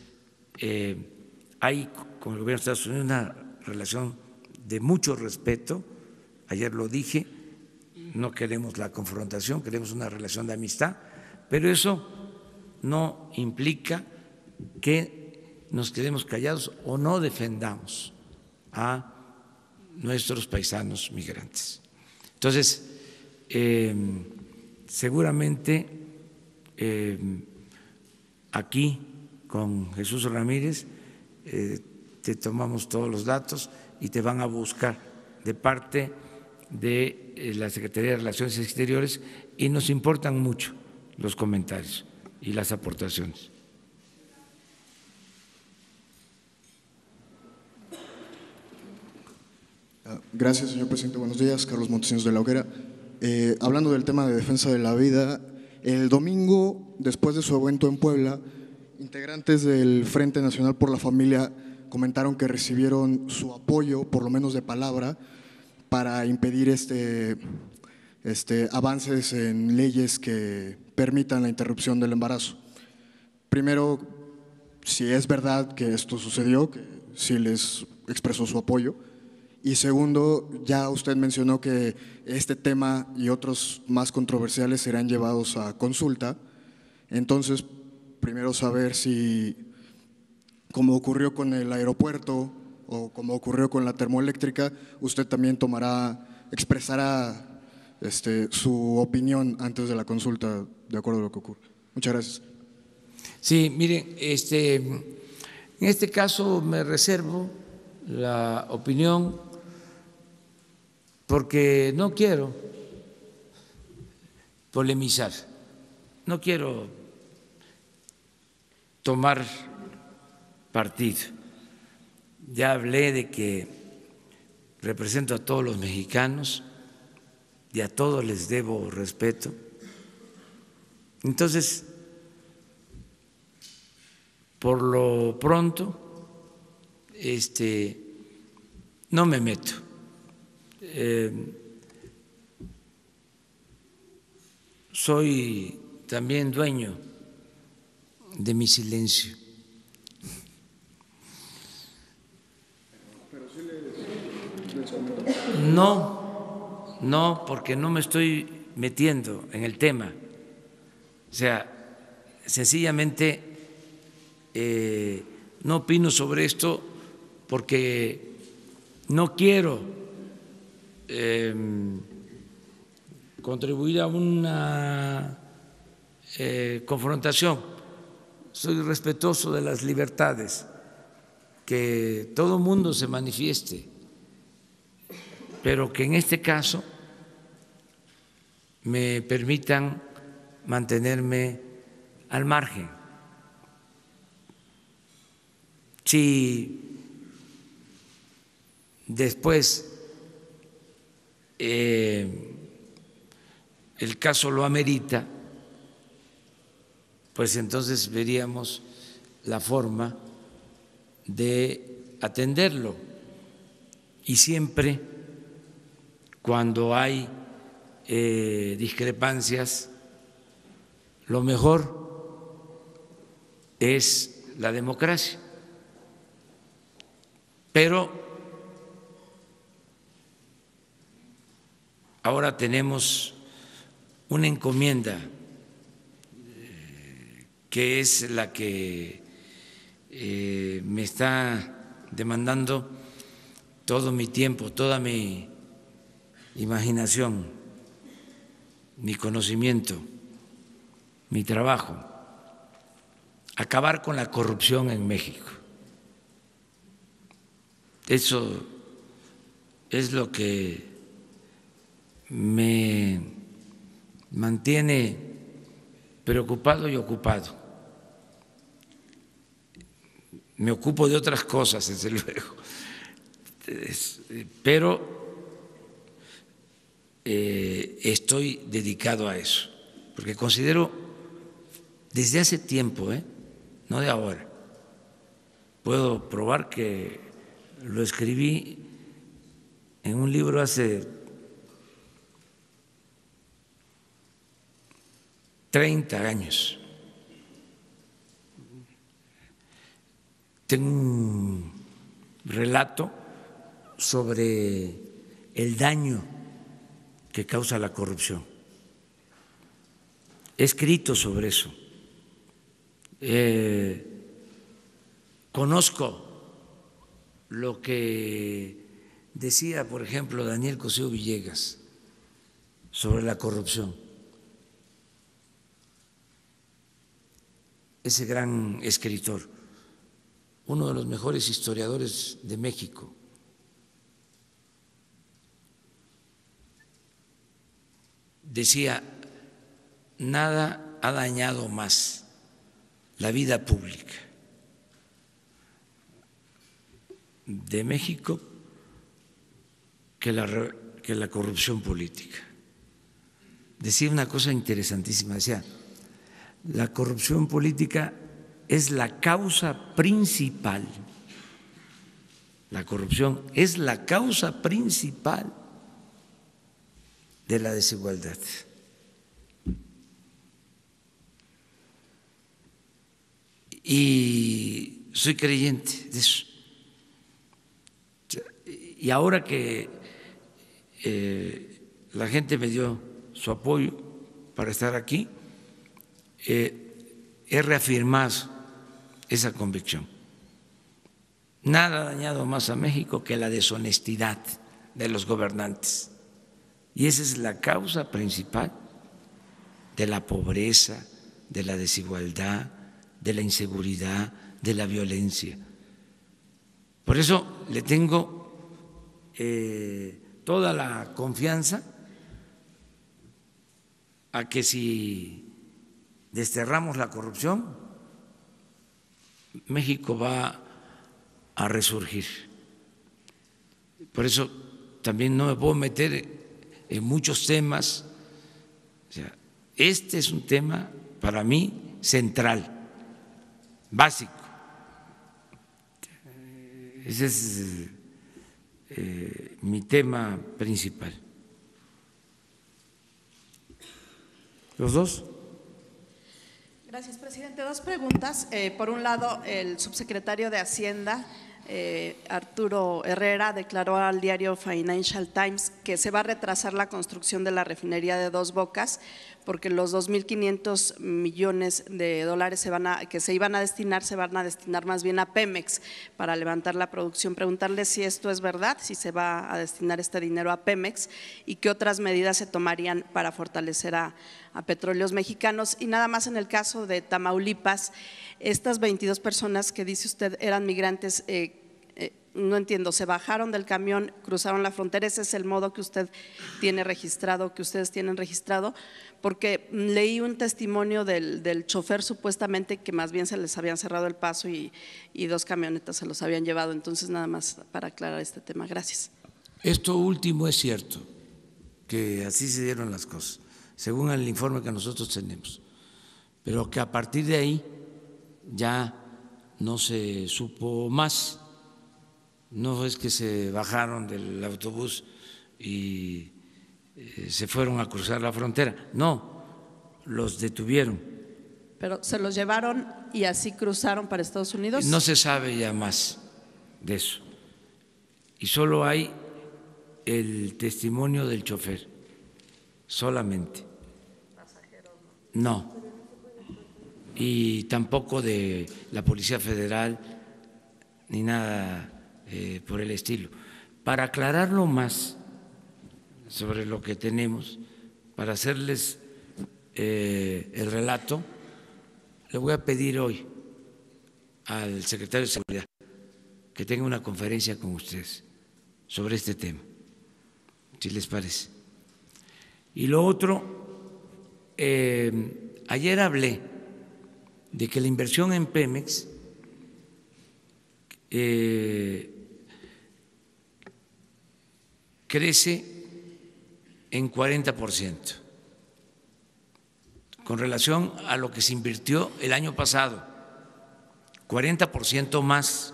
hay con el gobierno de Estados Unidos una relación de mucho respeto. Ayer lo dije, no queremos la confrontación, queremos una relación de amistad, pero eso no implica que nos quedemos callados o no defendamos a nuestros paisanos migrantes. Entonces, seguramente aquí con Jesús Ramírez te tomamos todos los datos y te van a buscar de parte de la Secretaría de Relaciones Exteriores, y nos importan mucho los comentarios y las aportaciones. Gracias, señor presidente. Buenos días. Carlos Montesinos de la Hoguera. Hablando del tema de defensa de la vida, el domingo, después de su evento en Puebla, integrantes del Frente Nacional por la Familia comentaron que recibieron su apoyo, por lo menos de palabra, para impedir avances en leyes que permitan la interrupción del embarazo. Primero, si es verdad que esto sucedió, que sí les expresó su apoyo. Y segundo, ya usted mencionó que este tema y otros más controversiales serán llevados a consulta. Entonces, primero saber si, como ocurrió con el aeropuerto o como ocurrió con la termoeléctrica, usted también expresará su opinión antes de la consulta, de acuerdo a lo que ocurre. Muchas gracias. Sí, miren, en este caso me reservo la opinión porque no quiero polemizar, no quiero tomar partido. Ya hablé de que represento a todos los mexicanos y a todos les debo respeto. Entonces, por lo pronto, no me meto. Soy también dueño de mi silencio. No, porque no me estoy metiendo en el tema. O sea, sencillamente no opino sobre esto porque no quiero contribuir a una confrontación. Soy respetuoso de las libertades, que todo mundo se manifieste, pero que en este caso me permitan mantenerme al margen. Si después el caso lo amerita, pues entonces veríamos la forma de atenderlo. Y siempre cuando hay discrepancias, lo mejor es la democracia. Pero ahora tenemos una encomienda que es la que me está demandando todo mi tiempo, toda mi imaginación, mi conocimiento, mi trabajo: acabar con la corrupción en México. Eso es lo que me mantiene preocupado y ocupado. Me ocupo de otras cosas, desde luego, pero estoy dedicado a eso, porque considero desde hace tiempo, no de ahora, puedo probar que lo escribí en un libro hace 30 años. Tengo un relato sobre el daño que causa la corrupción. He escrito sobre eso. Conozco lo que decía, por ejemplo, Daniel Cosío Villegas sobre la corrupción. ese gran escritor, uno de los mejores historiadores de México. Decía, nada ha dañado más la vida pública de México que la corrupción política. Decía una cosa interesantísima, decía, la corrupción política es la causa principal, la corrupción es la causa principal de la desigualdad. Y soy creyente de eso. Y ahora que la gente me dio su apoyo para estar aquí, he reafirmado esa convicción. Nada ha dañado más a México que la deshonestidad de los gobernantes. Y esa es la causa principal de la pobreza, de la desigualdad, de la inseguridad, de la violencia. Por eso le tengo toda la confianza a que si desterramos la corrupción, México va a resurgir. Por eso también no me puedo meter en muchos temas. O sea, este es un tema para mí central, básico. Ese es mi tema principal. ¿Los dos? Gracias, presidente. Dos preguntas. Por un lado, el subsecretario de Hacienda, Arturo Herrera, declaró al diario Financial Times que se va a retrasar la construcción de la refinería de Dos Bocas porque los 2.500 millones de dólares que se iban a destinar, se van a destinar más bien a Pemex para levantar la producción. Preguntarle si esto es verdad, si se va a destinar este dinero a Pemex y qué otras medidas se tomarían para fortalecer a Petróleos Mexicanos. Y nada más en el caso de Tamaulipas, estas 22 personas que dice usted eran migrantes, no entiendo, se bajaron del camión, cruzaron la frontera, ese es el modo que usted tiene registrado, que ustedes tienen registrado, porque leí un testimonio del chofer supuestamente que más bien se les habían cerrado el paso y dos camionetas se los habían llevado. Entonces nada más para aclarar este tema. Gracias. Esto último es cierto, que así se dieron las cosas, según el informe que nosotros tenemos, pero que a partir de ahí ya no se supo más. No es que se bajaron del autobús y se fueron a cruzar la frontera, no, los detuvieron. ¿Pero se los llevaron y así cruzaron para Estados Unidos? No se sabe ya más de eso y solo hay el testimonio del chofer, solamente. No, y tampoco de la Policía Federal ni nada por el estilo. Para aclararlo más sobre lo que tenemos, para hacerles el relato, le voy a pedir hoy al secretario de Seguridad que tenga una conferencia con ustedes sobre este tema, si les parece. Y lo otro, ayer hablé de que la inversión en Pemex crece en 40% con relación a lo que se invirtió el año pasado, 40% más.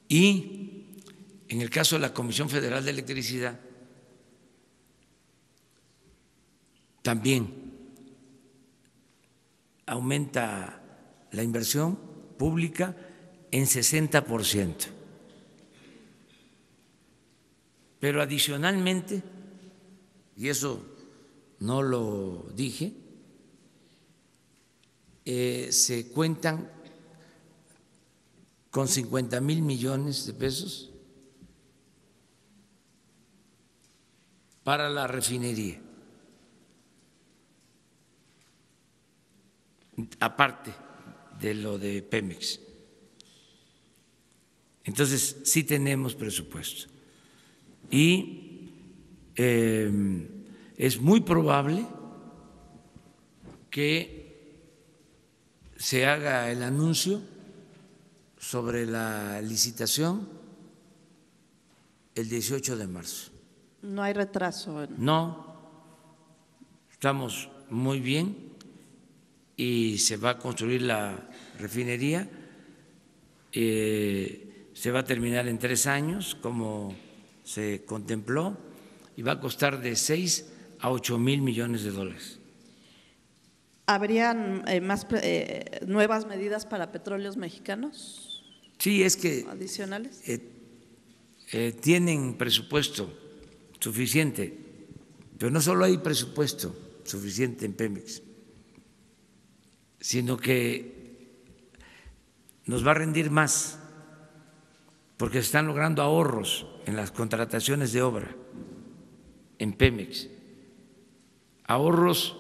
Y en el caso de la Comisión Federal de Electricidad, también aumenta la inversión pública en 60%. Pero adicionalmente, y eso no lo dije, se cuentan con 50,000 millones de pesos para la refinería. aparte de lo de Pemex. Entonces, sí tenemos presupuesto. Y es muy probable que se haga el anuncio sobre la licitación el 18 de marzo. No hay retraso. No, estamos muy bien y se va a construir la refinería. Se va a terminar en 3 años, como se contempló, y va a costar de 6 a 8 mil millones de dólares. ¿Habrían nuevas medidas para petróleos mexicanos? Sí, es que adicionales. Tienen presupuesto suficiente, pero no solo hay presupuesto suficiente en Pemex, sino que nos va a rendir más, porque se están logrando ahorros en las contrataciones de obra en Pemex, ahorros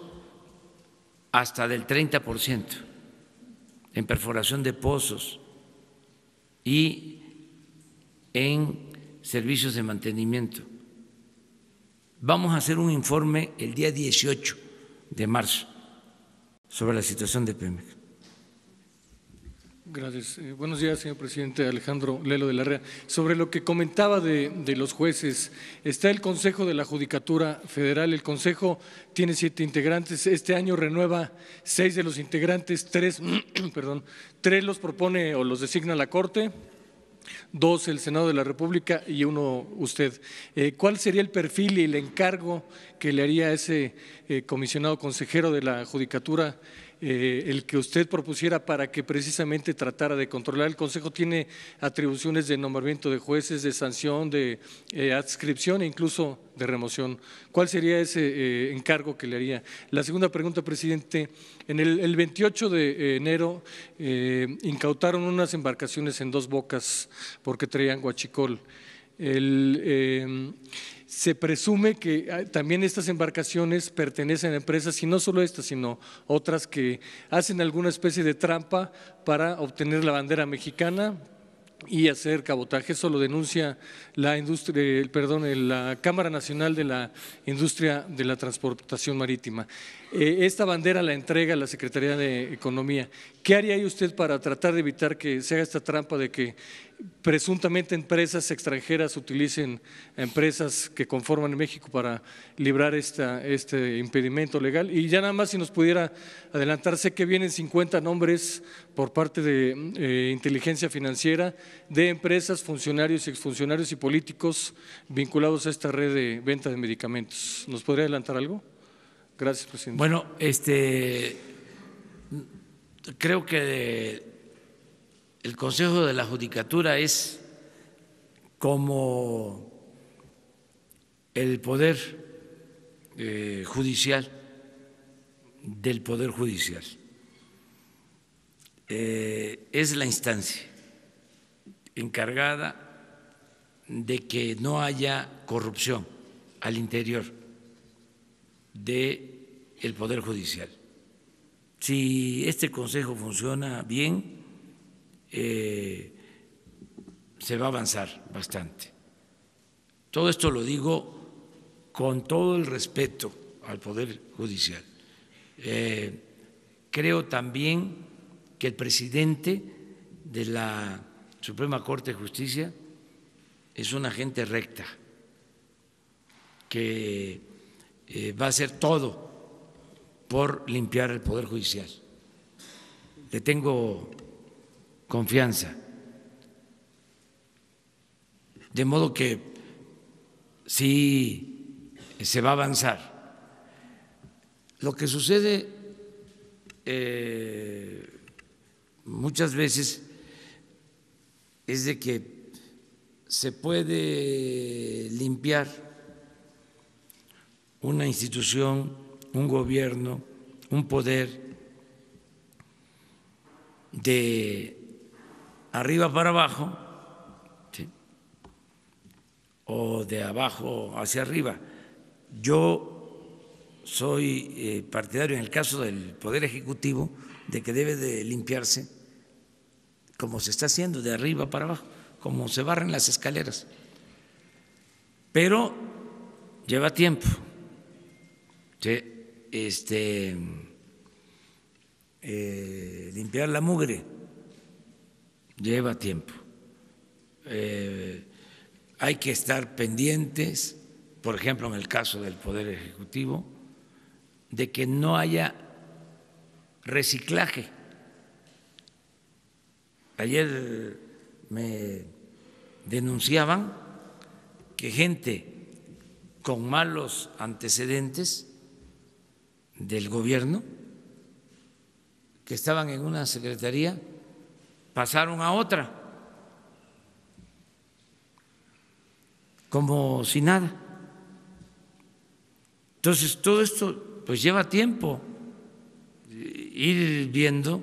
hasta del 30% en perforación de pozos y en servicios de mantenimiento. Vamos a hacer un informe el día 18 de marzo sobre la situación de Pemex. Gracias. Buenos días, señor presidente. Alejandro Lelo de la Rea. Sobre lo que comentaba de los jueces, está el Consejo de la Judicatura Federal. El Consejo tiene 7 integrantes. Este año renueva 6 de los integrantes, 3 los propone o los designa la Corte, 2 el Senado de la República y 1 usted. ¿Cuál sería el perfil y el encargo que le haría a ese comisionado consejero de la Judicatura, el que usted propusiera para que precisamente tratara de controlar? El Consejo tiene atribuciones de nombramiento de jueces, de sanción, de adscripción e incluso de remoción. ¿Cuál sería ese encargo que le haría? La segunda pregunta, presidente. En el 28 de enero incautaron unas embarcaciones en Dos Bocas porque traían huachicol. Se presume que también estas embarcaciones pertenecen a empresas, y no solo estas, sino otras que hacen alguna especie de trampa para obtener la bandera mexicana y hacer cabotaje. Eso lo denuncia la Cámara Nacional de la Industria de la Transportación Marítima. Esta bandera la entrega la Secretaría de Economía. ¿Qué haría usted para tratar de evitar que se haga esta trampa de que presuntamente empresas extranjeras utilicen a empresas que conforman México para librar este impedimento legal? Y ya nada más, si nos pudiera adelantar, sé que vienen 50 nombres por parte de inteligencia financiera de empresas, funcionarios, exfuncionarios y políticos vinculados a esta red de venta de medicamentos. ¿Nos podría adelantar algo? Gracias, presidente. Bueno, creo que el Consejo de la Judicatura es como el poder judicial del Poder Judicial. Es la instancia encargada de que no haya corrupción al interior del Poder Judicial. Si este Consejo funciona bien, se va a avanzar bastante. Todo esto lo digo con todo el respeto al Poder Judicial. Creo también que el presidente de la Suprema Corte de Justicia es una gente recta, que va a hacer todo por limpiar el Poder Judicial. Le tengo confianza. De modo que sí se va a avanzar. Lo que sucede muchas veces es de que se puede limpiar una institución, un gobierno, un poder de arriba para abajo, ¿sí?, o de abajo hacia arriba. Yo soy partidario, en el caso del Poder Ejecutivo, de que debe de limpiarse como se está haciendo, de arriba para abajo, como se barren las escaleras. Pero lleva tiempo. Limpiar la mugre lleva tiempo. Hay que estar pendientes, por ejemplo, en el caso del Poder Ejecutivo, de que no haya reciclaje. Ayer me denunciaban que gente con malos antecedentes del gobierno, que estaban en una secretaría, pasaron a otra, como si nada. Entonces, todo esto pues lleva tiempo, ir viendo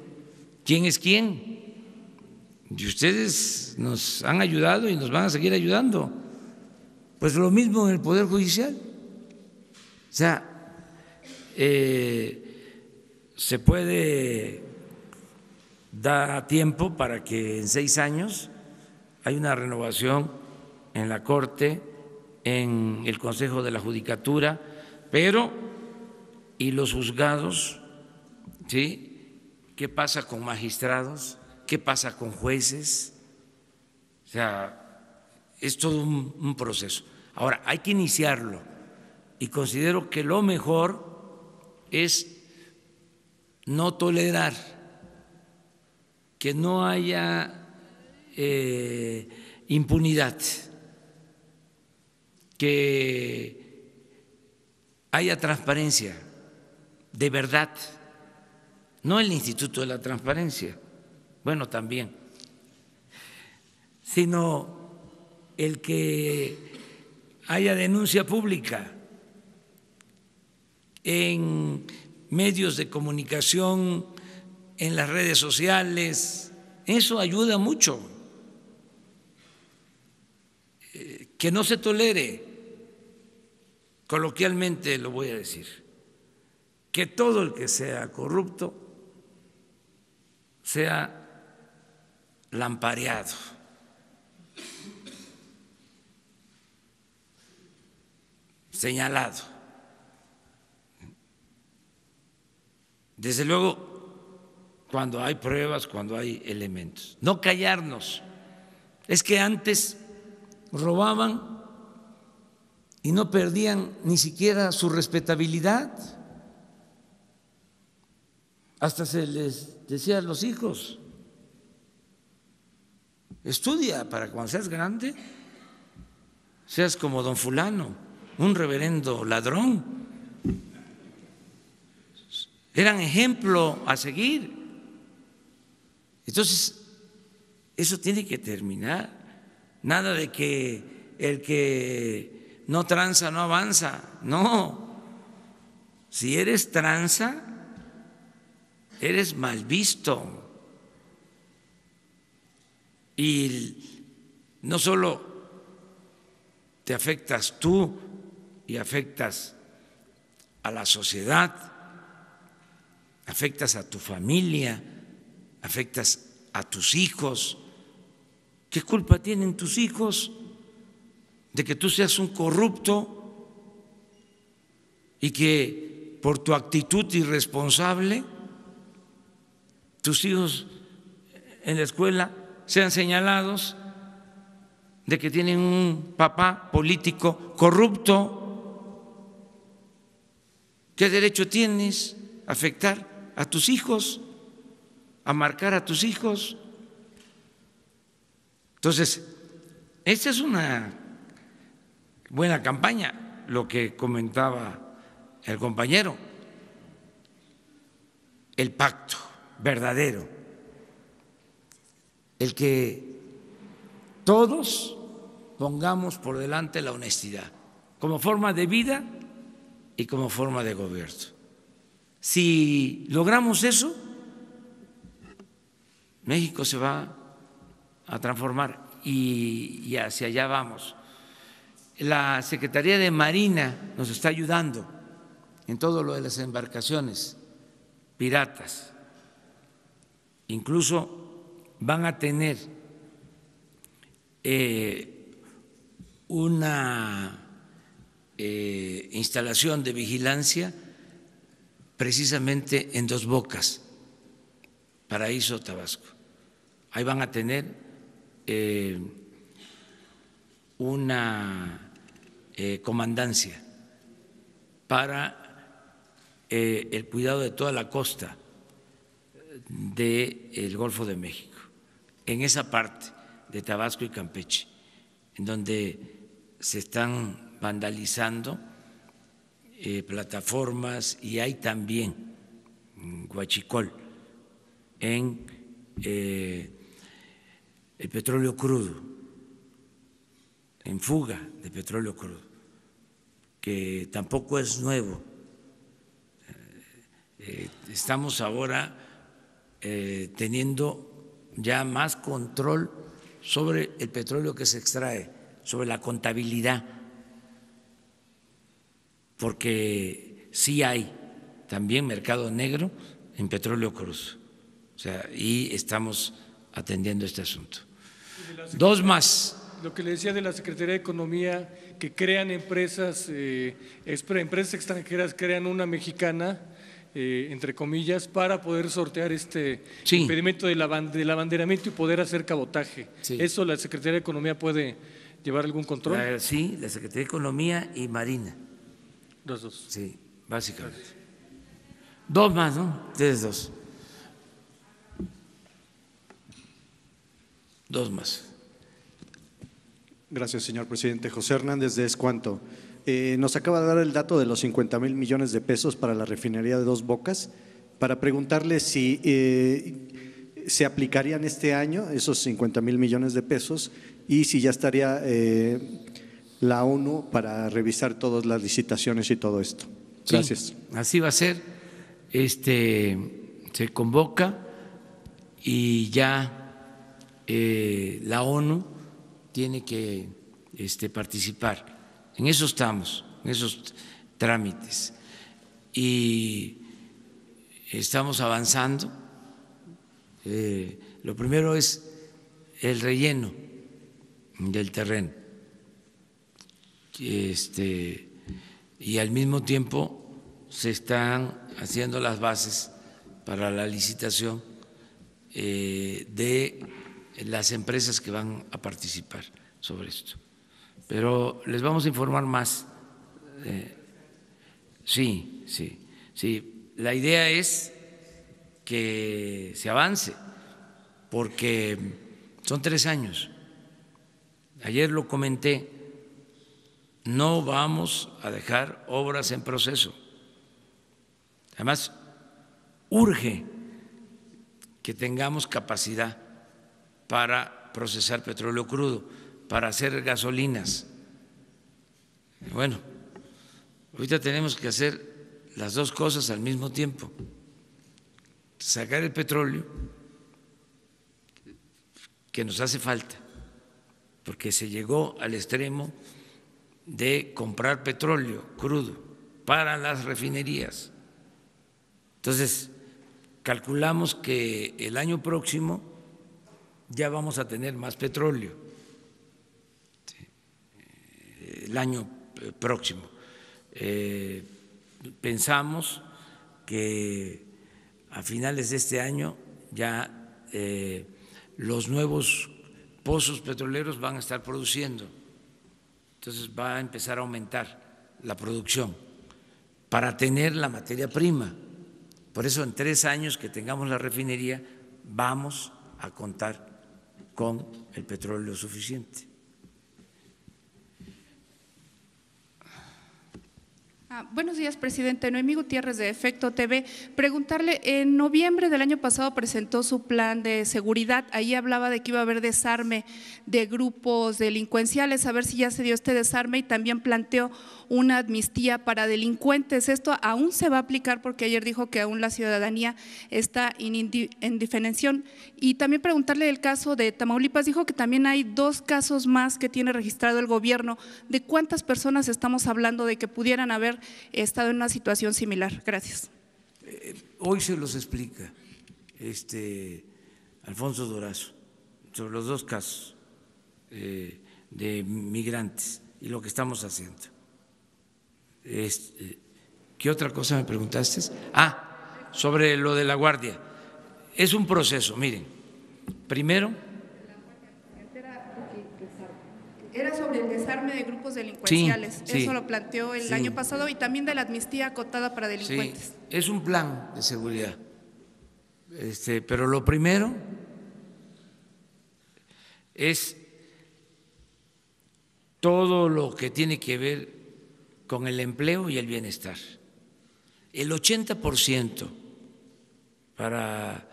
quién es quién. Y ustedes nos han ayudado y nos van a seguir ayudando. Pues lo mismo en el Poder Judicial. O sea, se puede dar tiempo para que en 6 años haya una renovación en la Corte, en el Consejo de la Judicatura, pero ¿y los juzgados? ¿Sí? ¿Qué pasa con magistrados? ¿Qué pasa con jueces? O sea, es todo un proceso. Ahora, hay que iniciarlo y considero que lo mejor es no tolerar que no haya impunidad, que haya transparencia de verdad, no el Instituto de la Transparencia, bueno, también, sino el que haya denuncia pública en medios de comunicación, en las redes sociales. Eso ayuda mucho. Que no se tolere, coloquialmente lo voy a decir, que todo el que sea corrupto sea lampareado. Señalado. Desde luego, cuando hay pruebas, cuando hay elementos. No callarnos. Es que antes robaban y no perdían ni siquiera su respetabilidad. Hasta se les decía a los hijos: estudia para cuando seas grande, seas como don fulano, un reverendo ladrón. Eran ejemplo a seguir. Entonces, eso tiene que terminar. Nada de que el que no tranza no avanza. No. Si eres tranza, eres mal visto. Y no solo te afectas tú y afectas a la sociedad, afectas a tu familia, afectas a tus hijos. ¿Qué culpa tienen tus hijos de que tú seas un corrupto y que por tu actitud irresponsable tus hijos en la escuela sean señalados de que tienen un papá político corrupto? ¿Qué derecho tienes a afectar a tus hijos, a marcar a tus hijos? Entonces, esta es una buena campaña, lo que comentaba el compañero, el pacto verdadero, el que todos pongamos por delante la honestidad como forma de vida y como forma de gobierno. Si logramos eso, México se va a transformar y hacia allá vamos. La Secretaría de Marina nos está ayudando en todo lo de las embarcaciones piratas. incluso van a tener una instalación de vigilancia precisamente en Dos Bocas, Paraíso, Tabasco. Ahí van a tener una comandancia para el cuidado de toda la costa del Golfo de México, en esa parte de Tabasco y Campeche, en donde se están vandalizando plataformas, y hay también huachicol en el petróleo crudo, en fuga de petróleo crudo, que tampoco es nuevo. Estamos ahora teniendo ya más control sobre el petróleo que se extrae, sobre la contabilidad, porque sí hay también mercado negro en petróleo crudo. O sea, y estamos atendiendo este asunto. Dos más. Lo que le decía de la Secretaría de Economía, que crean empresas, empresas extranjeras crean una mexicana, entre comillas, para poder sortear este impedimento del abanderamiento y poder hacer cabotaje. Sí. ¿Eso la Secretaría de Economía puede llevar algún control? Sí, la Secretaría de Economía y Marina. Los dos. Sí, básicamente. Gracias. Dos más, ¿no? Ustedes dos. Dos más. Gracias, señor presidente. José Hernández de Escuanto. Nos acaba de dar el dato de los 50,000 millones de pesos para la refinería de Dos Bocas, para preguntarle si se aplicarían este año esos 50,000 millones de pesos y si ya estaría la ONU para revisar todas las licitaciones y todo esto. Gracias. Sí, así va a ser. Se convoca y ya la ONU tiene que participar. En eso estamos, en esos trámites. Y estamos avanzando. Lo primero es el relleno del terreno. Y al mismo tiempo se están haciendo las bases para la licitación de las empresas que van a participar sobre esto. Pero les vamos a informar más. Sí. La idea es que se avance, porque son 3 años. Ayer lo comenté, no vamos a dejar obras en proceso. Además, urge que tengamos capacidad para procesar petróleo crudo, para hacer gasolinas. Bueno, ahorita tenemos que hacer las dos cosas al mismo tiempo: sacar el petróleo que nos hace falta, porque se llegó al extremo de comprar petróleo crudo para las refinerías. Entonces, calculamos que el año próximo ya vamos a tener más petróleo. El año próximo. Pensamos que a finales de este año ya los nuevos pozos petroleros van a estar produciendo. Entonces va a empezar a aumentar la producción para tener la materia prima. Por eso en 3 años que tengamos la refinería vamos a contar con el petróleo suficiente. Buenos días, presidente. Noemí Gutiérrez, de Efecto TV. Preguntarle, en noviembre del año pasado presentó su plan de seguridad. Ahí hablaba de que iba a haber desarme de grupos delincuenciales, a ver si ya se dio este desarme, y también planteó una amnistía para delincuentes. ¿Esto aún se va a aplicar? Porque ayer dijo que aún la ciudadanía está en indefensión. Y también preguntarle del caso de Tamaulipas. Dijo que también hay 2 casos más que tiene registrado el gobierno. ¿De cuántas personas estamos hablando de que pudieran haber estado en una situación similar? Gracias. Hoy se los explica Alfonso Durazo, sobre los dos casos de migrantes y lo que estamos haciendo. ¿Qué otra cosa me preguntaste? Sobre lo de la Guardia. Es un proceso, miren. Primero, era sobre el desarme de grupos delincuenciales. Sí, eso lo planteó el año pasado, y también de la amnistía acotada para delincuentes. Sí, es un plan de seguridad. Pero lo primero es todo lo que tiene que ver con el empleo y el bienestar. El 80%, para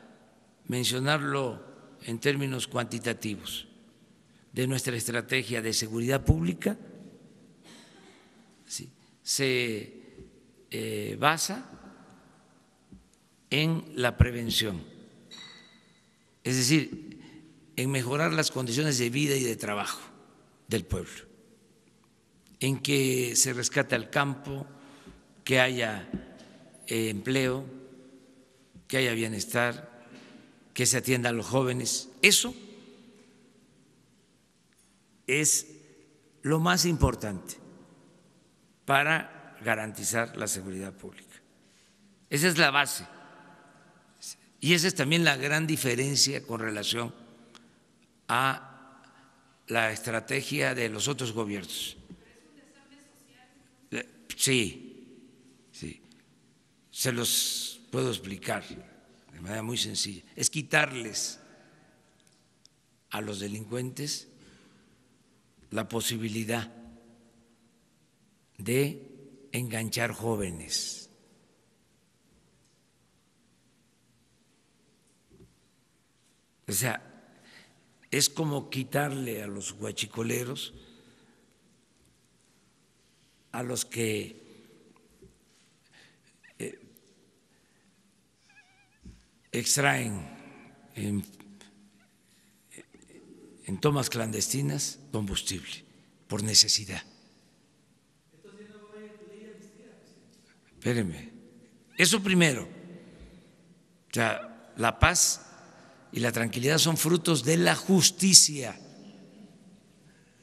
mencionarlo en términos cuantitativos, de nuestra estrategia de seguridad pública se basa en la prevención, es decir, en mejorar las condiciones de vida y de trabajo del pueblo, en que se rescate al campo, que haya empleo, que haya bienestar, que se atienda a los jóvenes. Eso es lo más importante para garantizar la seguridad pública. Esa es la base. Y esa es también la gran diferencia con relación a la estrategia de los otros gobiernos. Sí, se los puedo explicar de manera muy sencilla. Es quitarles a los delincuentes la posibilidad de enganchar jóvenes. O sea, es como quitarle a los huachicoleros, a los que extraen en tomas clandestinas combustible por necesidad. Espérenme, eso primero. O sea, la paz y la tranquilidad son frutos de la justicia.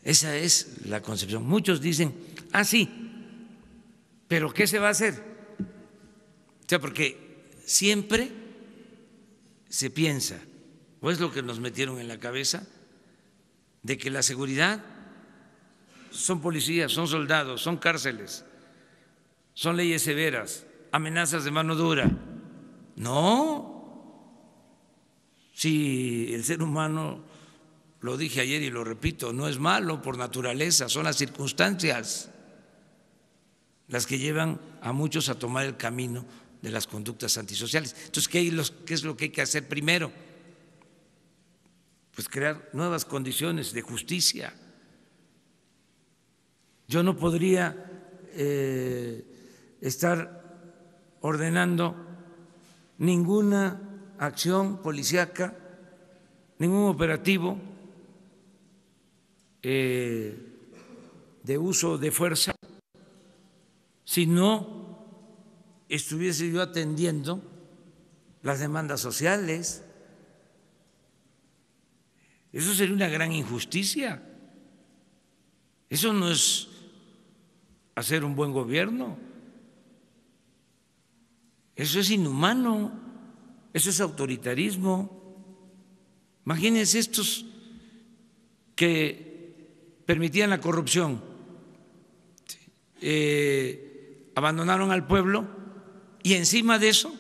Esa es la concepción. Muchos dicen, sí, pero ¿qué se va a hacer? O sea, porque siempre se piensa, o es lo que nos metieron en la cabeza, de que la seguridad son policías, son soldados, son cárceles, son leyes severas, amenazas de mano dura. No, si el ser humano, lo dije ayer y lo repito, no es malo por naturaleza, son las circunstancias las que llevan a muchos a tomar el camino de las conductas antisociales. Entonces, ¿qué es lo que hay que hacer primero? Pues crear nuevas condiciones de justicia. Yo no podría estar ordenando ninguna acción policíaca, ningún operativo de uso de fuerza, si no estuviese yo atendiendo las demandas sociales. Eso sería una gran injusticia. Eso no es hacer un buen gobierno. Eso es inhumano. Eso es autoritarismo. Imagínense estos que permitían la corrupción, abandonaron al pueblo y encima de eso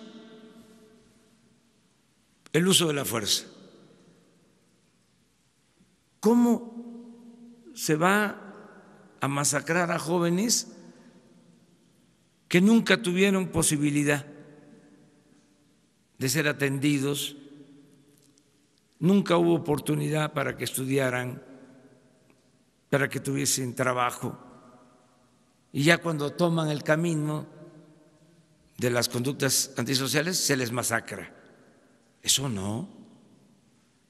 el uso de la fuerza. ¿Cómo se va a masacrar a jóvenes que nunca tuvieron posibilidad de ser atendidos, nunca hubo oportunidad para que estudiaran, para que tuviesen trabajo, y ya cuando toman el camino de las conductas antisociales se les masacra? Eso no.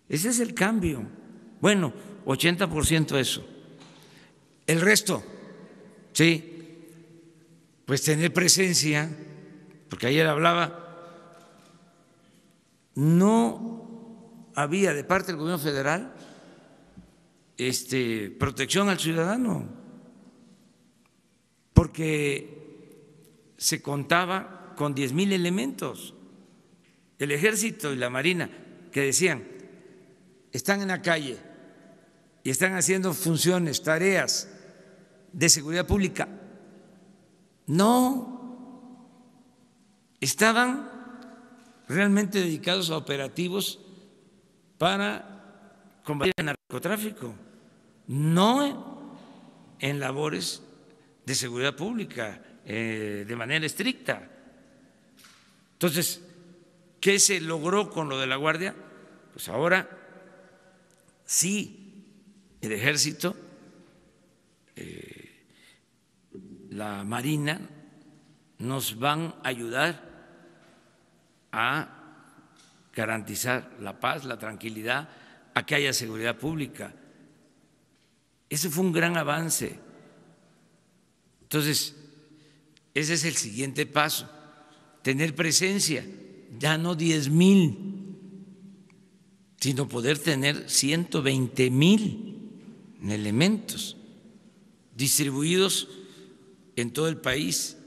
Ese es el cambio. Bueno, 80% eso. El resto, sí, pues tener presencia, porque ayer hablaba, no había de parte del gobierno federal protección al ciudadano, porque se contaba con 10,000 elementos. El Ejército y la Marina que decían, están en la calle y están haciendo funciones, tareas de seguridad pública. No, estaban realmente dedicados a operativos para combatir el narcotráfico, no en labores de seguridad pública de manera estricta. Entonces, ¿qué se logró con lo de la Guardia? Pues ahora sí, el Ejército, la Marina nos van a ayudar a garantizar la paz, la tranquilidad, a que haya seguridad pública. Ese fue un gran avance. Entonces, ese es el siguiente paso, tener presencia, ya no 10,000, sino poder tener 120,000 elementos distribuidos en todo el país.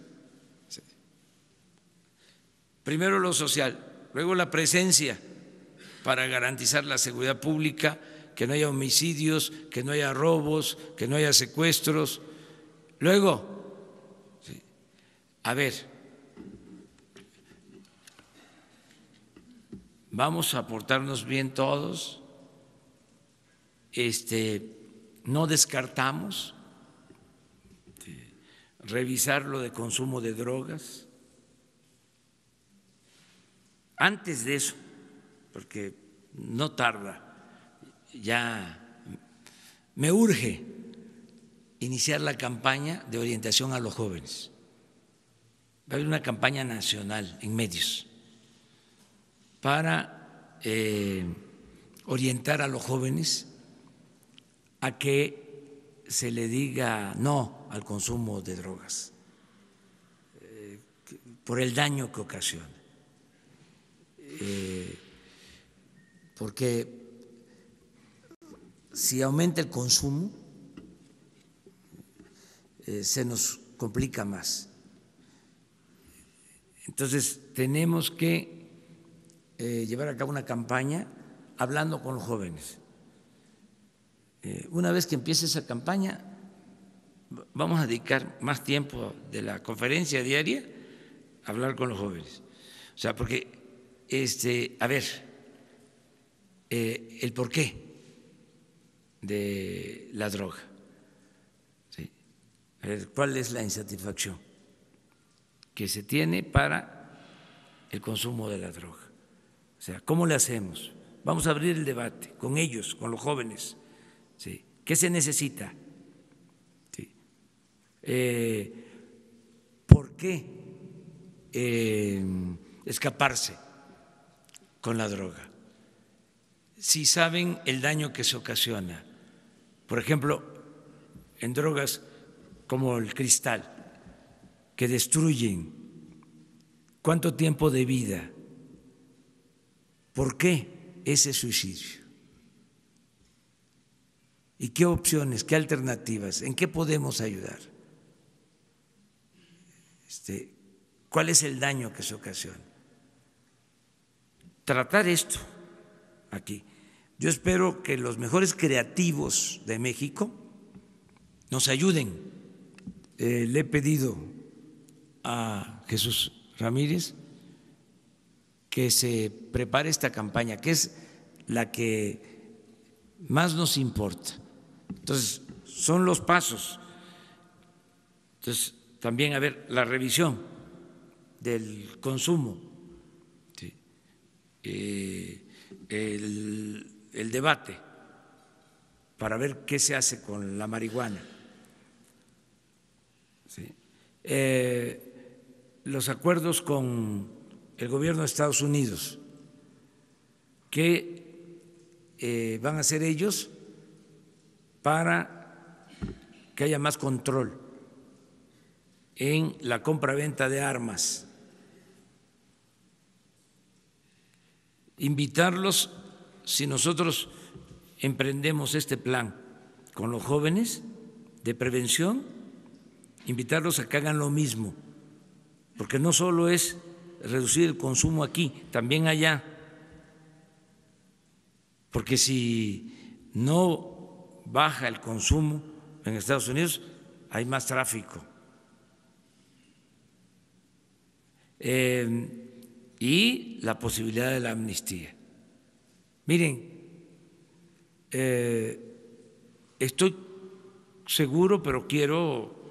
Primero lo social, luego la presencia para garantizar la seguridad pública, que no haya homicidios, que no haya robos, que no haya secuestros. Luego, a ver, vamos a portarnos bien todos, no descartamos revisar lo de consumo de drogas. Antes de eso, porque no tarda, ya me urge iniciar la campaña de orientación a los jóvenes. Va a haber una campaña nacional en medios para orientar a los jóvenes a que se le diga no al consumo de drogas por el daño que ocasiona. Porque si aumenta el consumo, se nos complica más. Entonces, tenemos que llevar a cabo una campaña hablando con los jóvenes. Una vez que empiece esa campaña, vamos a dedicar más tiempo de la conferencia diaria a hablar con los jóvenes. O sea, porque a ver, el porqué de la droga, ¿sí? A ver, ¿cuál es la insatisfacción que se tiene para el consumo de la droga? O sea, ¿cómo le hacemos? Vamos a abrir el debate con ellos, con los jóvenes, ¿sí? ¿Qué se necesita? ¿Sí? ¿Por qué escaparse con la droga? Si saben el daño que se ocasiona, por ejemplo, en drogas como el cristal, que destruyen, ¿cuánto tiempo de vida? ¿Por qué ese suicidio? ¿Y qué opciones, qué alternativas, en qué podemos ayudar? ¿Cuál es el daño que se ocasiona? Tratar esto aquí. Yo espero que los mejores creativos de México nos ayuden. Le he pedido a Jesús Ramírez que se prepare esta campaña, que es la que más nos importa. Entonces, son los pasos. Entonces, también, a ver, la revisión del consumo, ¿sí? El debate para ver qué se hace con la marihuana, ¿sí? Los acuerdos con el gobierno de Estados Unidos, que van a hacer ellos para que haya más control en la compra-venta de armas, invitarlos si nosotros emprendemos este plan con los jóvenes de prevención, invitarlos a que hagan lo mismo, porque no solo es reducir el consumo aquí, también allá, porque si no baja el consumo en Estados Unidos, hay más tráfico. Y la posibilidad de la amnistía. Miren, estoy seguro, pero quiero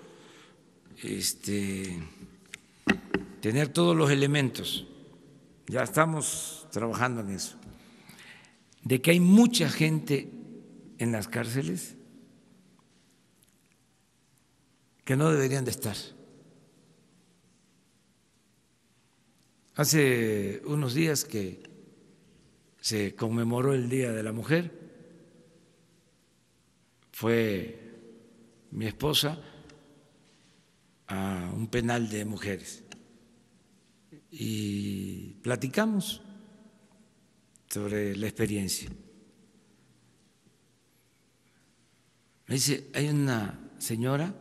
tener todos los elementos, ya estamos trabajando en eso, de que hay mucha gente en las cárceles que no deberían de estar. Hace unos días que se conmemoró el Día de la Mujer, fue mi esposa a un penal de mujeres y platicamos sobre la experiencia. Me dice, hay una señora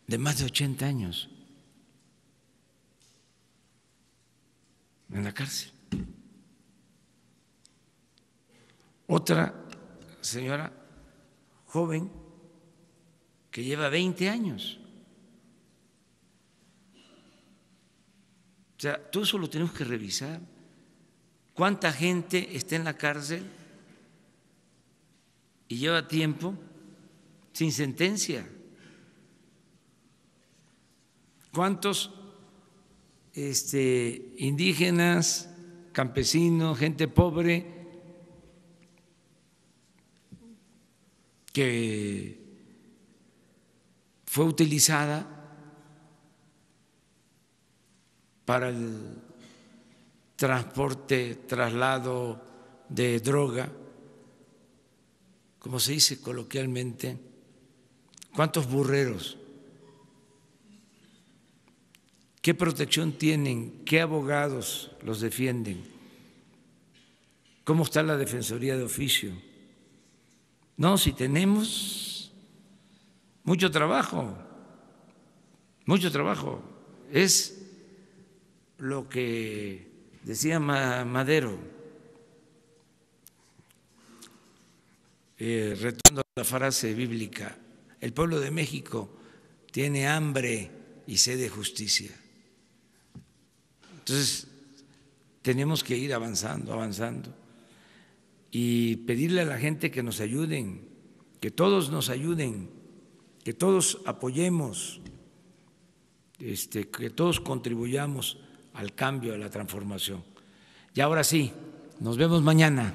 de más de 80 años en la cárcel. Otra señora joven que lleva 20 años. O sea, todo eso lo tenemos que revisar. ¿Cuánta gente está en la cárcel y lleva tiempo sin sentencia? ¿Cuántos indígenas, campesinos, gente pobre que fue utilizada para el transporte, traslado de droga, como se dice coloquialmente? ¿Cuántos burreros? ¿Qué protección tienen? ¿Qué abogados los defienden? ¿Cómo está la Defensoría de Oficio? No, si tenemos mucho trabajo, es lo que decía Madero, retomando la frase bíblica, el pueblo de México tiene hambre y sed de justicia. Entonces, tenemos que ir avanzando y pedirle a la gente que nos ayuden, que todos nos ayuden, que todos apoyemos, que todos contribuyamos al cambio, a la transformación. Y ahora sí, nos vemos mañana.